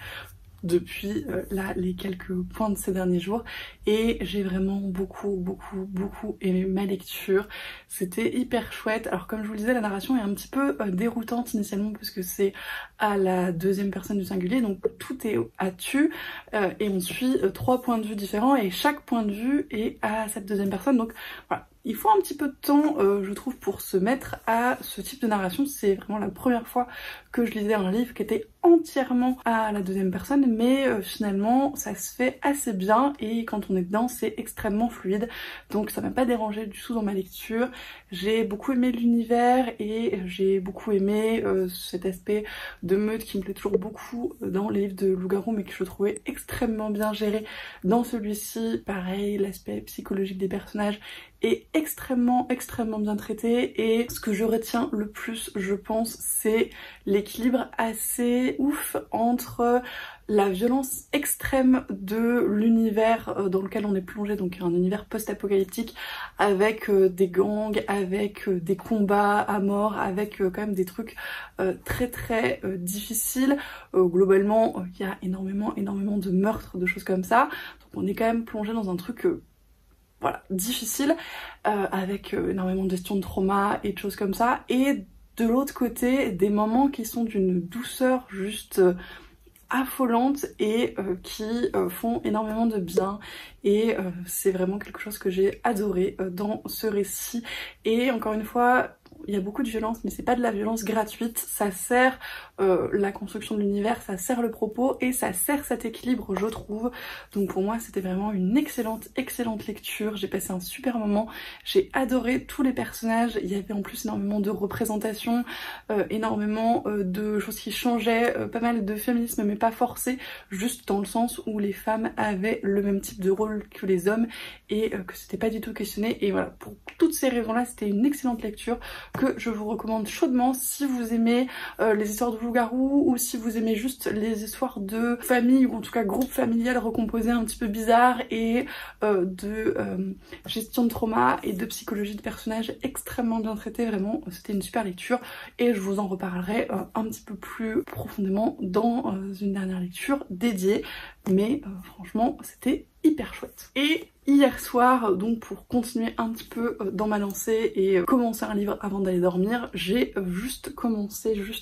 depuis là les quelques points de ces derniers jours, et j'ai vraiment beaucoup aimé ma lecture. C'était hyper chouette. Alors comme je vous le disais, la narration est un petit peu déroutante initialement parce que c'est à la deuxième personne du singulier, donc tout est à tu, et on suit 3 points de vue différents, et chaque point de vue est à cette deuxième personne, donc voilà. Il faut un petit peu de temps, je trouve, pour se mettre à ce type de narration. C'est vraiment la première fois que je lisais un livre qui était entièrement à la deuxième personne, mais finalement ça se fait assez bien, et quand on est dedans c'est extrêmement fluide, donc ça m'a pas dérangé du tout dans ma lecture. J'ai beaucoup aimé l'univers, et j'ai beaucoup aimé cet aspect de Meute qui me plaît toujours beaucoup dans les livres de loup-garou, mais que je trouvais extrêmement bien géré dans celui-ci. Pareil, l'aspect psychologique des personnages est extrêmement bien traité, et ce que je retiens le plus, je pense, c'est l'équilibre assez assez ouf entre la violence extrême de l'univers dans lequel on est plongé, donc un univers post-apocalyptique avec des gangs, avec des combats à mort, avec quand même des trucs très difficiles. Globalement, il y a énormément de meurtres, de choses comme ça. Donc on est quand même plongé dans un truc voilà, difficile, avec énormément de gestion de trauma et de choses comme ça. Et de l'autre côté, des moments qui sont d'une douceur juste affolantes et qui font énormément de bien, et c'est vraiment quelque chose que j'ai adoré dans ce récit. Et encore une fois, il y a beaucoup de violence, mais c'est pas de la violence gratuite, ça sert la construction de l'univers, ça sert le propos et ça sert cet équilibre, je trouve. Donc pour moi c'était vraiment une excellente lecture, j'ai passé un super moment, j'ai adoré tous les personnages, il y avait en plus énormément de représentations, énormément de choses qui changeaient, pas mal de féminisme mais pas forcé, juste dans le sens où les femmes avaient le même type de rôle que les hommes et que c'était pas du tout questionné. Et voilà, pour toutes ces raisons là c'était une excellente lecture que je vous recommande chaudement si vous aimez les histoires de loup-garou, ou si vous aimez juste les histoires de famille, ou en tout cas groupe familial recomposé un petit peu bizarre, et de gestion de trauma et de psychologie de personnages extrêmement bien traités. Vraiment c'était une super lecture et je vous en reparlerai un petit peu plus profondément dans une dernière lecture dédiée, mais franchement c'était hyper chouette. Et hier soir, donc pour continuer un petit peu dans ma lancée et commencer un livre avant d'aller dormir, j'ai juste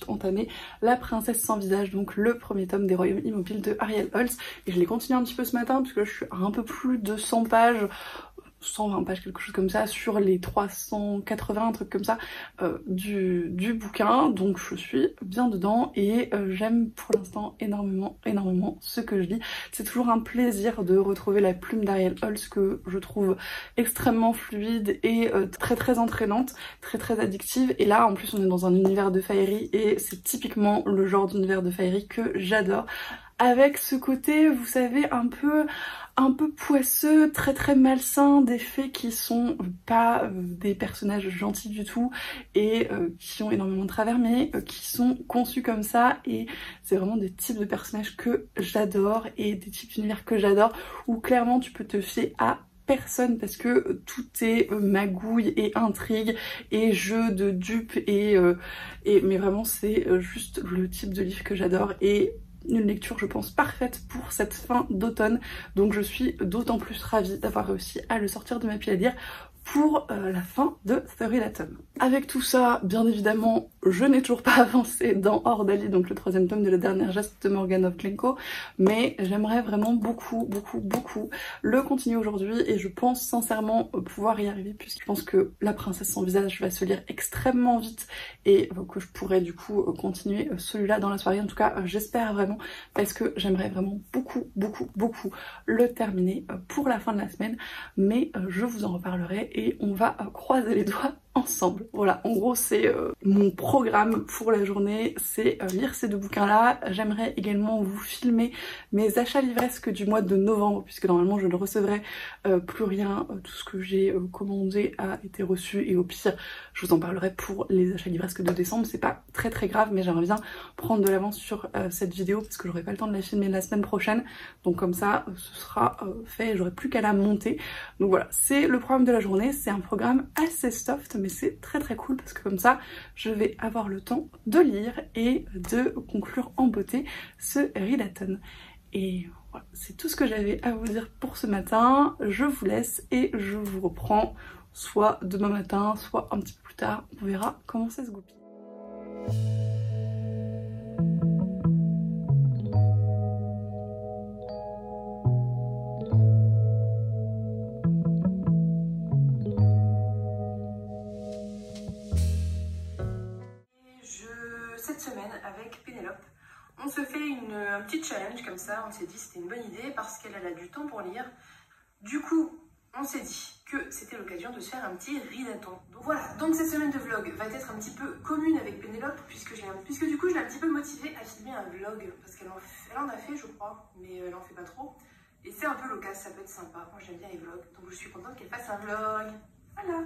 entamé La Princesse sans visage, donc le premier tome des Royaumes immobiles de Ariel Holz, et je l'ai continué un petit peu ce matin parce que je suis à un peu plus de 100 pages, 120 pages, quelque chose comme ça, sur les 380, un truc comme ça, du bouquin. Donc je suis bien dedans et j'aime pour l'instant énormément ce que je lis. C'est toujours un plaisir de retrouver la plume d'Ariel Holz que je trouve extrêmement fluide et très entraînante, très addictive. Et là en plus on est dans un univers de faillerie et c'est typiquement le genre d'univers de faillerie que j'adore. Avec ce côté, vous savez, un peu poisseux, très malsain, des fées qui sont pas des personnages gentils du tout et qui ont énormément de travers, mais qui sont conçus comme ça. Et c'est vraiment des types de personnages que j'adore et des types d'univers que j'adore, où clairement tu peux te fier à personne parce que tout est magouille et intrigue et jeu de dupes mais vraiment c'est juste le type de livre que j'adore, et une lecture je pense parfaite pour cette fin d'automne. Donc je suis d'autant plus ravie d'avoir réussi à le sortir de ma pile à lire pour la fin de Thurry Latom. Avec tout ça, bien évidemment, je n'ai toujours pas avancé dans Ordali, donc le troisième tome de La Dernière Geste de Morgane Ovchenko, mais j'aimerais vraiment beaucoup le continuer aujourd'hui, et je pense sincèrement pouvoir y arriver, puisque je pense que La Princesse sans visage va se lire extrêmement vite et que je pourrais du coup continuer celui-là dans la soirée. En tout cas, j'espère vraiment, parce que j'aimerais vraiment beaucoup le terminer pour la fin de la semaine, mais je vous en reparlerai et on va croiser les doigts ensemble. Voilà, en gros c'est mon programme pour la journée, c'est lire ces deux bouquins là. J'aimerais également vous filmer mes achats livresques du mois de novembre, puisque normalement je ne recevrai plus rien, tout ce que j'ai commandé a été reçu, et au pire je vous en parlerai pour les achats livresques de décembre. C'est pas très grave, mais j'aimerais bien prendre de l'avance sur cette vidéo parce que j'aurai pas le temps de la filmer la semaine prochaine, donc comme ça ce sera fait, j'aurai plus qu'à la monter. Donc voilà, c'est le programme de la journée. C'est un programme assez soft, mais c'est très cool parce que comme ça je vais avoir le temps de lire et de conclure en beauté ce readathon. Et voilà, c'est tout ce que j'avais à vous dire pour ce matin. Je vous laisse et je vous reprends soit demain matin, soit un petit peu plus tard. On verra comment ça se goupille.
Cette semaine avec Pénélope, on se fait un petit challenge comme ça. On s'est dit c'était une bonne idée parce qu'elle a du temps pour lire. Du coup, on s'est dit que c'était l'occasion de se faire un petit readathon. Donc voilà, donc cette semaine de vlog va être un petit peu commune avec Pénélope puisque du coup je l'ai un petit peu motivée à filmer un vlog parce qu'elle en a fait je crois, mais elle en fait pas trop. Et c'est un peu loquace, ça peut être sympa. Moi j'aime bien les vlogs, donc je suis contente qu'elle fasse un vlog. Voilà.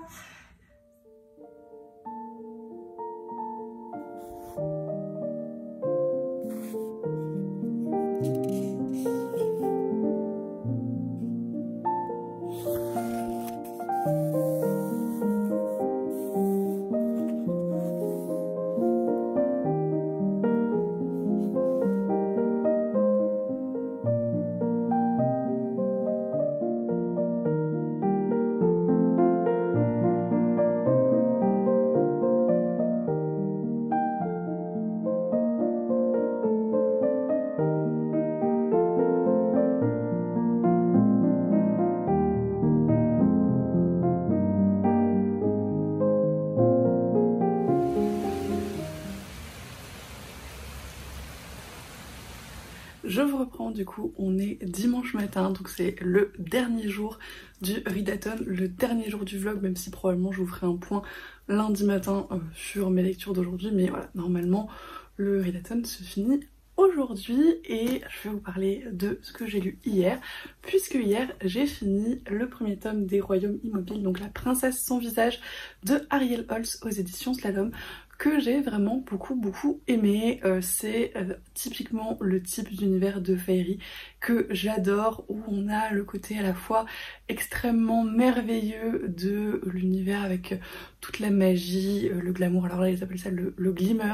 je vous reprends du coup, on est dimanche matin, donc c'est le dernier jour du readathon, le dernier jour du vlog, même si probablement je vous ferai un point lundi matin sur mes lectures d'aujourd'hui, mais voilà, normalement le readathon se finit aujourd'hui et je vais vous parler de ce que j'ai lu hier, puisque hier j'ai fini le premier tome des Royaumes Immobiles, donc La Princesse sans visage de Ariel Holz aux éditions Slalom, que j'ai vraiment beaucoup aimé. C'est typiquement le type d'univers de Fairy que j'adore, où on a le côté à la fois extrêmement merveilleux de l'univers avec toute la magie, le glamour, alors là ils appellent ça le glimmer,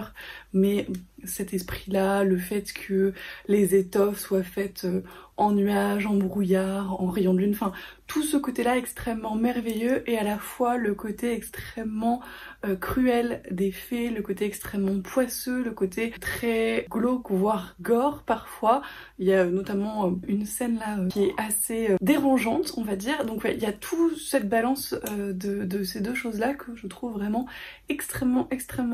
mais cet esprit là, le fait que les étoffes soient faites en nuages, en brouillard, en rayons de lune, enfin tout ce côté là extrêmement merveilleux, et à la fois le côté extrêmement cruel des fées, le côté extrêmement poisseux, le côté très glauque voire gore parfois. Il y a notamment une scène là qui est assez dérangeante on va dire, donc ouais, il y a toute cette balance de ces deux choses là que je trouve vraiment extrêmement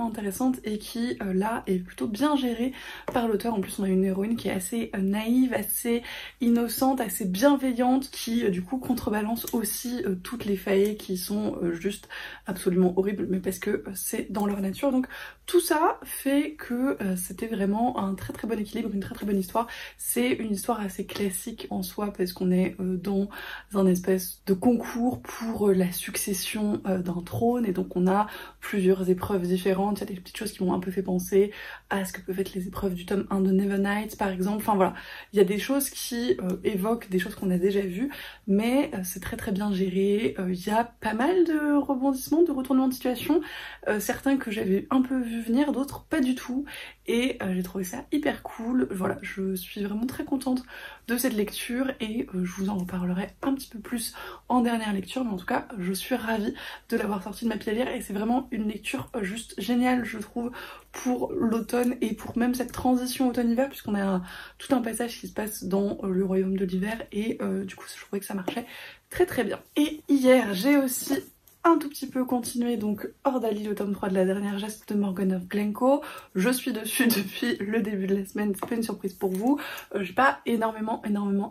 intéressante et qui là est plutôt bien gérée par l'auteur. En plus on a une héroïne qui est assez naïve, assez innocente, assez bienveillante, qui du coup contrebalance aussi toutes les failles qui sont juste absolument horribles, mais parce que c'est dans leur nature. Donc tout ça fait que c'était vraiment un très bon équilibre, une très bonne histoire. C'est une histoire assez classique en soi parce qu'on est dans un espèce de concours pour la succession d'un trône, et donc on a plusieurs épreuves différentes. Il y a des petites choses qui m'ont un peu fait penser à ce que peuvent être les épreuves du tome 1 de Nevernight par exemple. Enfin voilà, il y a des choses qui évoquent des choses qu'on a déjà vues, mais c'est très bien géré. Il y a pas mal de rebondissements, de retournements de situation, certains que j'avais un peu vu venir, d'autres pas du tout, et j'ai trouvé ça hyper cool. Voilà, je suis vraiment très contente de cette lecture et je vous en reparlerai un petit peu plus en dernière lecture, mais en tout cas je suis ravie de l'avoir sortie de ma pile à lire, et c'est vraiment une lecture juste géniale je trouve pour l'automne et pour même cette transition automne-hiver, puisqu'on a tout un passage qui se passe dans le royaume de l'hiver, et du coup je trouvais que ça marchait très bien. Et hier j'ai aussi un tout petit peu continué donc Ordali, le tome 3 de la dernière geste de Morgan of Glencoe. Je suis dessus depuis le début de la semaine, c'est pas une surprise pour vous. J'ai pas énormément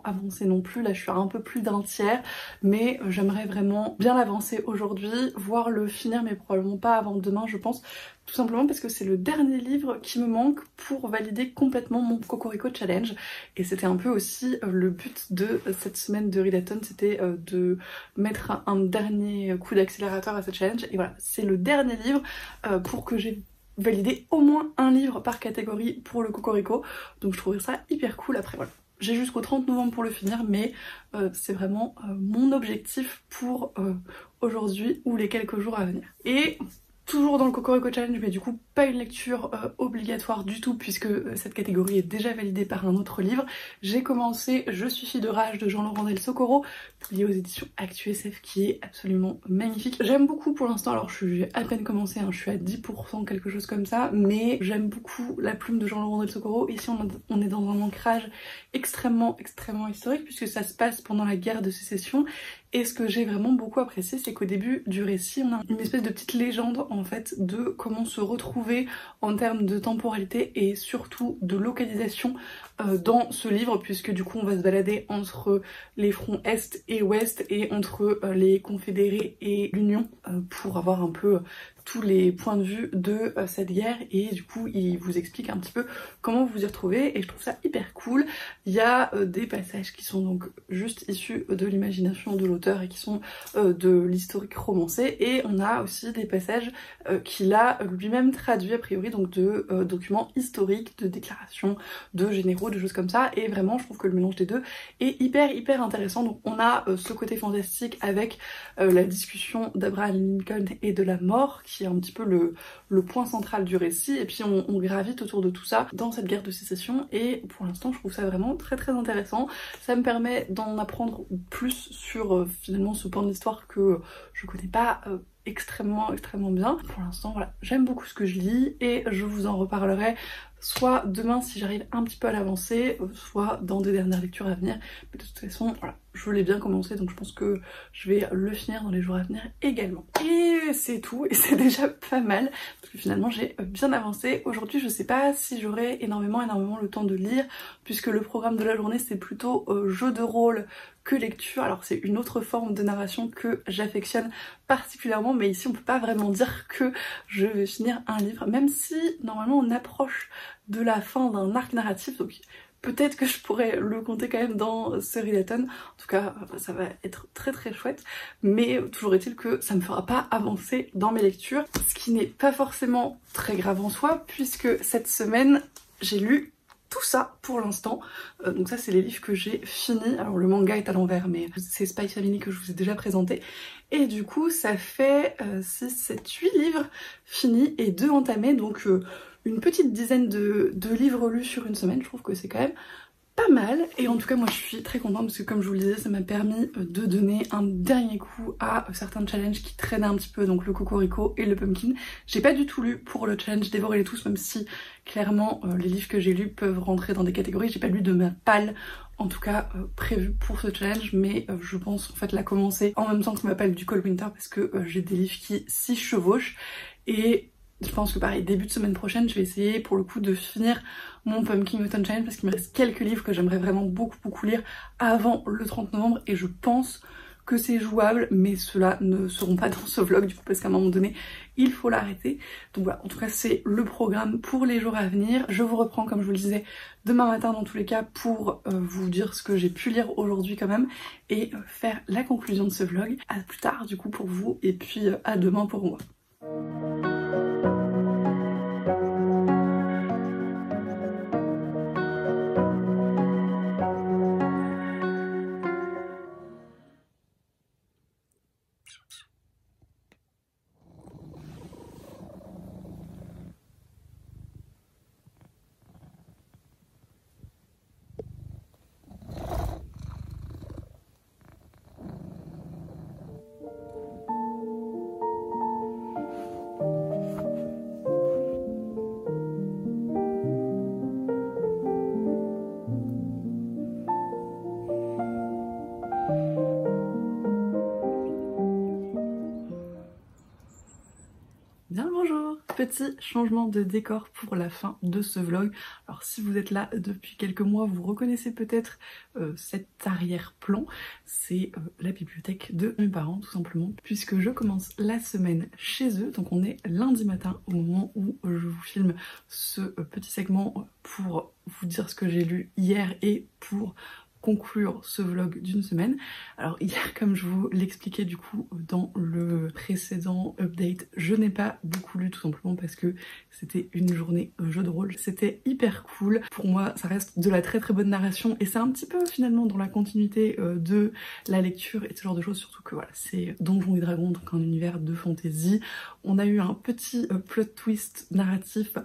avancé non plus, là je suis à un peu plus d'un tiers, mais j'aimerais vraiment bien l'avancer aujourd'hui, voire le finir, mais probablement pas avant demain je pense, tout simplement parce que c'est le dernier livre qui me manque pour valider complètement mon Cocorico Challenge, et c'était un peu aussi le but de cette semaine de readathon, c'était de mettre un dernier coup d'accélérateur à cette challenge, et voilà, c'est le dernier livre pour que j'ai validé au moins un livre par catégorie pour le Cocorico, donc je trouverais ça hyper cool. Après voilà, j'ai jusqu'au 30 novembre pour le finir, mais c'est vraiment mon objectif pour aujourd'hui ou les quelques jours à venir. Et toujours dans le Cocorico Challenge, mais du coup pas une lecture obligatoire du tout puisque cette catégorie est déjà validée par un autre livre. J'ai commencé Je suis fille de rage de Jean-Laurent Del Socorro, publié aux éditions ActuSF, qui est absolument magnifique. J'aime beaucoup pour l'instant, alors je suis à peine commencé, hein, je suis à 10% quelque chose comme ça, mais j'aime beaucoup la plume de Jean-Laurent Del Socorro. Ici on est dans un ancrage extrêmement historique puisque ça se passe pendant la guerre de sécession. Et ce que j'ai vraiment beaucoup apprécié, c'est qu'au début du récit, on a une espèce de petite légende en fait de comment se retrouver en termes de temporalité et surtout de localisation dans ce livre, puisque du coup on va se balader entre les fronts Est et Ouest et entre les confédérés et l'Union pour avoir un peu tous les points de vue de cette guerre, et du coup il vous explique un petit peu comment vous y retrouvez, et je trouve ça hyper cool. Il y a des passages qui sont donc juste issus de l'imagination de l'auteur et qui sont de l'historique romancé, et on a aussi des passages qu'il a lui-même traduits a priori, donc de documents historiques, de déclarations de généraux, de choses comme ça, et vraiment je trouve que le mélange des deux est hyper intéressant. Donc on a ce côté fantastique avec la discussion d'Abraham Lincoln et de la mort qui est un petit peu le point central du récit, et puis on gravite autour de tout ça dans cette guerre de sécession, et pour l'instant je trouve ça vraiment très intéressant. Ça me permet d'en apprendre plus sur finalement ce pan de l'histoire que je connais pas extrêmement bien. Pour l'instant voilà, j'aime beaucoup ce que je lis et je vous en reparlerai soit demain si j'arrive un petit peu à l'avancer, soit dans des dernières lectures à venir. Mais de toute façon, voilà, je l'ai bien commencé, donc je pense que je vais le finir dans les jours à venir également. Et c'est tout, et c'est déjà pas mal, parce que finalement j'ai bien avancé. Aujourd'hui je sais pas si j'aurai énormément le temps de lire, puisque le programme de la journée c'est plutôt jeu de rôle que lecture. Alors c'est une autre forme de narration que j'affectionne particulièrement, mais ici on peut pas vraiment dire que je vais finir un livre, même si normalement on approche de la fin d'un arc narratif, donc peut-être que je pourrais le compter quand même dans ce readathon. En tout cas, ça va être très chouette, mais toujours est-il que ça me fera pas avancer dans mes lectures, ce qui n'est pas forcément très grave en soi, puisque cette semaine j'ai lu tout ça pour l'instant. Donc ça c'est les livres que j'ai finis. Alors le manga est à l'envers, mais c'est Spy Family que je vous ai déjà présenté. Et du coup ça fait 6, 7, 8 livres finis et 2 entamés, donc une petite dizaine de livres lus sur une semaine. Je trouve que c'est quand même pas mal, et en tout cas moi je suis très contente parce que comme je vous le disais, ça m'a permis de donner un dernier coup à certains challenges qui traînaient un petit peu, donc le Cocorico et le Pumpkin. J'ai pas du tout lu pour le challenge Dévorer-les tous, même si clairement les livres que j'ai lus peuvent rentrer dans des catégories. J'ai pas lu de ma palle en tout cas prévu pour ce challenge, mais je pense en fait la commencer en même temps que ma palle du Cold Winter, parce que j'ai des livres qui s'y chevauchent, et je pense que pareil, début de semaine prochaine, je vais essayer pour le coup de finir mon Pumpkin Autumn Challenge, parce qu'il me reste quelques livres que j'aimerais vraiment beaucoup lire avant le 30 novembre, et je pense que c'est jouable, mais ceux-là ne seront pas dans ce vlog du coup, parce qu'à un moment donné, il faut l'arrêter. Donc voilà, en tout cas c'est le programme pour les jours à venir. Je vous reprends, comme je vous le disais, demain matin dans tous les cas, pour vous dire ce que j'ai pu lire aujourd'hui quand même, et faire la conclusion de ce vlog. À plus tard du coup pour vous, et puis à demain pour moi. Bien le bonjour! Petit changement de décor pour la fin de ce vlog. Alors si vous êtes là depuis quelques mois, vous reconnaissez peut-être cet arrière-plan. C'est la bibliothèque de mes parents tout simplement, puisque je commence la semaine chez eux. Donc on est lundi matin au moment où je vous filme ce petit segment pour vous dire ce que j'ai lu hier et pour conclure ce vlog d'une semaine. Alors hier, comme je vous l'expliquais du coup dans le précédent update, je n'ai pas beaucoup lu tout simplement parce que c'était une journée jeu de rôle. C'était hyper cool. Pour moi ça reste de la très bonne narration, et c'est un petit peu finalement dans la continuité de la lecture et ce genre de choses, surtout que voilà, c'est Donjons et Dragons, donc un univers de fantasy. On a eu un petit plot twist narratif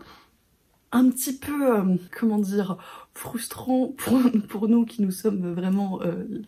un petit peu, comment dire, frustrant pour nous qui nous sommes vraiment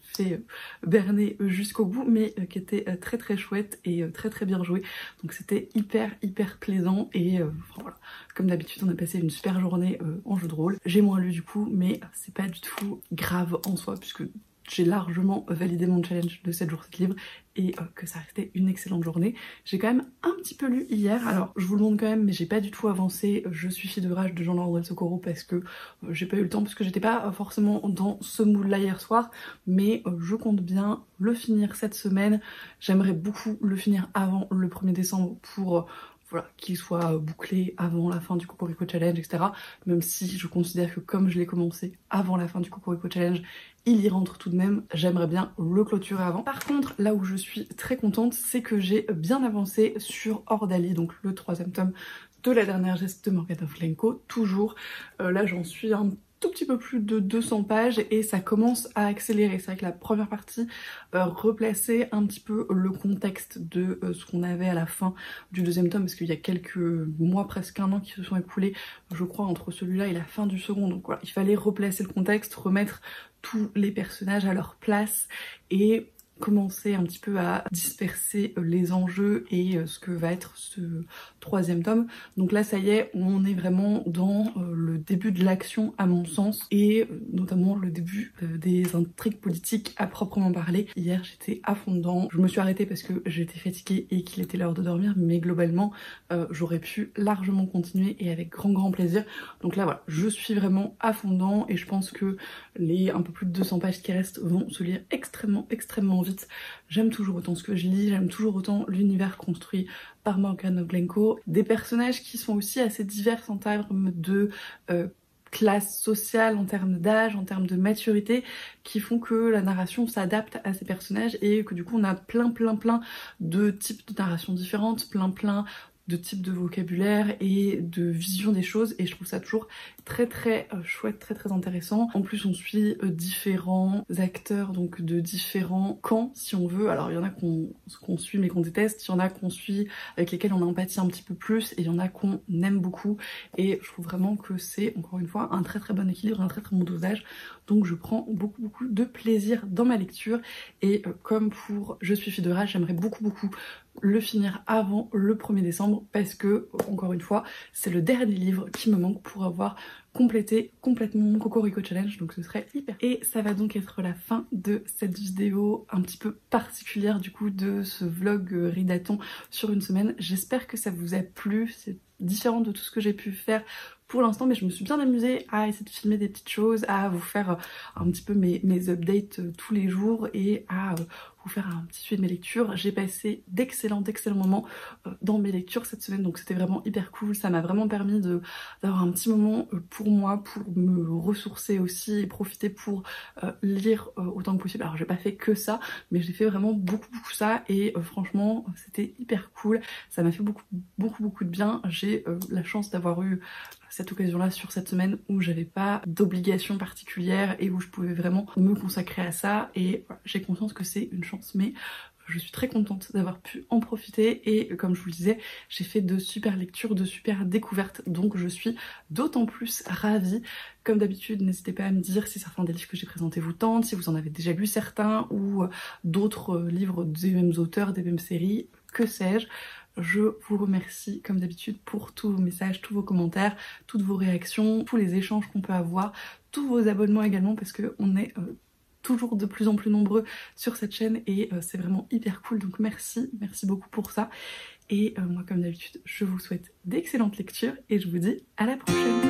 fait berner jusqu'au bout, mais qui était très chouette et très bien joué. Donc c'était hyper plaisant, et enfin, voilà, comme d'habitude on a passé une super journée en jeu de rôle. J'ai moins lu du coup, mais c'est pas du tout grave en soi, puisque j'ai largement validé mon challenge de 7 jours 7 livres et que ça restait une excellente journée. J'ai quand même un petit peu lu hier, alors je vous le montre quand même, mais j'ai pas du tout avancé Je suis fille de rage de Jean-Laurent Del Socorro, parce que j'ai pas eu le temps, parce que j'étais pas forcément dans ce mood là hier soir, mais je compte bien le finir cette semaine. J'aimerais beaucoup le finir avant le 1er décembre pour voilà, qu'il soit bouclé avant la fin du Cocorico Challenge, etc. Même si je considère que comme je l'ai commencé avant la fin du Cocorico Challenge, il y rentre tout de même. J'aimerais bien le clôturer avant. Par contre, là où je suis très contente, c'est que j'ai bien avancé sur Ordali, donc le 3e tome de la dernière geste de Morgana Flenko. Toujours, là j'en suis un tout petit peu plus de 200 pages et ça commence à accélérer. C'est vrai que la première partie replaçait un petit peu le contexte de ce qu'on avait à la fin du 2e tome, parce qu'il y a quelques mois, presque un an qui se sont écoulés, je crois, entre celui-là et la fin du second. Donc voilà, il fallait replacer le contexte, remettre tous les personnages à leur place, et commencé un petit peu à disperser les enjeux et ce que va être ce 3e tome. Donc là ça y est, on est vraiment dans le début de l'action à mon sens, et notamment le début des intrigues politiques à proprement parler. Hier j'étais à fond dedans, je me suis arrêtée parce que j'étais fatiguée et qu'il était l'heure de dormir, mais globalement j'aurais pu largement continuer et avec grand plaisir. Donc là voilà, je suis vraiment à fond dedans et je pense que les un peu plus de 200 pages qui restent vont se lire extrêmement vite. J'aime toujours autant ce que je lis, j'aime toujours autant l'univers construit par Morgana Glencoe, des personnages qui sont aussi assez divers en termes de classe sociale, en termes d'âge, en termes de maturité, qui font que la narration s'adapte à ces personnages et que du coup on a plein de types de narration différentes, plein de types de vocabulaire et de vision des choses, et je trouve ça toujours très chouette, très intéressant. En plus on suit différents acteurs, donc de différents camps si on veut. Alors il y en a qu'on suit mais qu'on déteste, il y en a qu'on suit avec lesquels on empathie un petit peu plus, et il y en a qu'on aime beaucoup, et je trouve vraiment que c'est encore une fois un très bon équilibre, un très bon dosage. Donc je prends beaucoup de plaisir dans ma lecture, et comme pour Je suis fille de rage, j'aimerais beaucoup le finir avant le 1er décembre parce que, encore une fois, c'est le dernier livre qui me manque pour avoir complété complètement mon Cocorico Challenge, donc ce serait hyper. Et ça va donc être la fin de cette vidéo un petit peu particulière du coup de ce vlog ridathon sur une semaine. J'espère que ça vous a plu, c'est différent de tout ce que j'ai pu faire pour l'instant, mais je me suis bien amusée à essayer de filmer des petites choses, à vous faire un petit peu mes updates tous les jours et à vous faire un petit suivi de mes lectures. J'ai passé d'excellents moments dans mes lectures cette semaine, donc c'était vraiment hyper cool. Ça m'a vraiment permis d'avoir un petit moment pour moi, pour me ressourcer aussi et profiter pour lire autant que possible. Alors j'ai pas fait que ça, mais j'ai fait vraiment beaucoup ça, et franchement c'était hyper cool. Ça m'a fait beaucoup de bien. J'ai la chance d'avoir eu cette occasion-là sur cette semaine où j'avais pas d'obligation particulière et où je pouvais vraiment me consacrer à ça, et voilà, j'ai conscience que c'est une chance, mais je suis très contente d'avoir pu en profiter, et comme je vous le disais, j'ai fait de super lectures, de super découvertes, donc je suis d'autant plus ravie. Comme d'habitude, n'hésitez pas à me dire si certains des livres que j'ai présentés vous tentent, si vous en avez déjà lu certains, ou d'autres livres des mêmes auteurs, des mêmes séries, que sais-je. Je vous remercie comme d'habitude pour tous vos messages, tous vos commentaires, toutes vos réactions, tous les échanges qu'on peut avoir, tous vos abonnements également, parce qu'on est toujours de plus en plus nombreux sur cette chaîne, et c'est vraiment hyper cool, donc merci beaucoup pour ça. Et moi comme d'habitude, je vous souhaite d'excellentes lectures et je vous dis à la prochaine.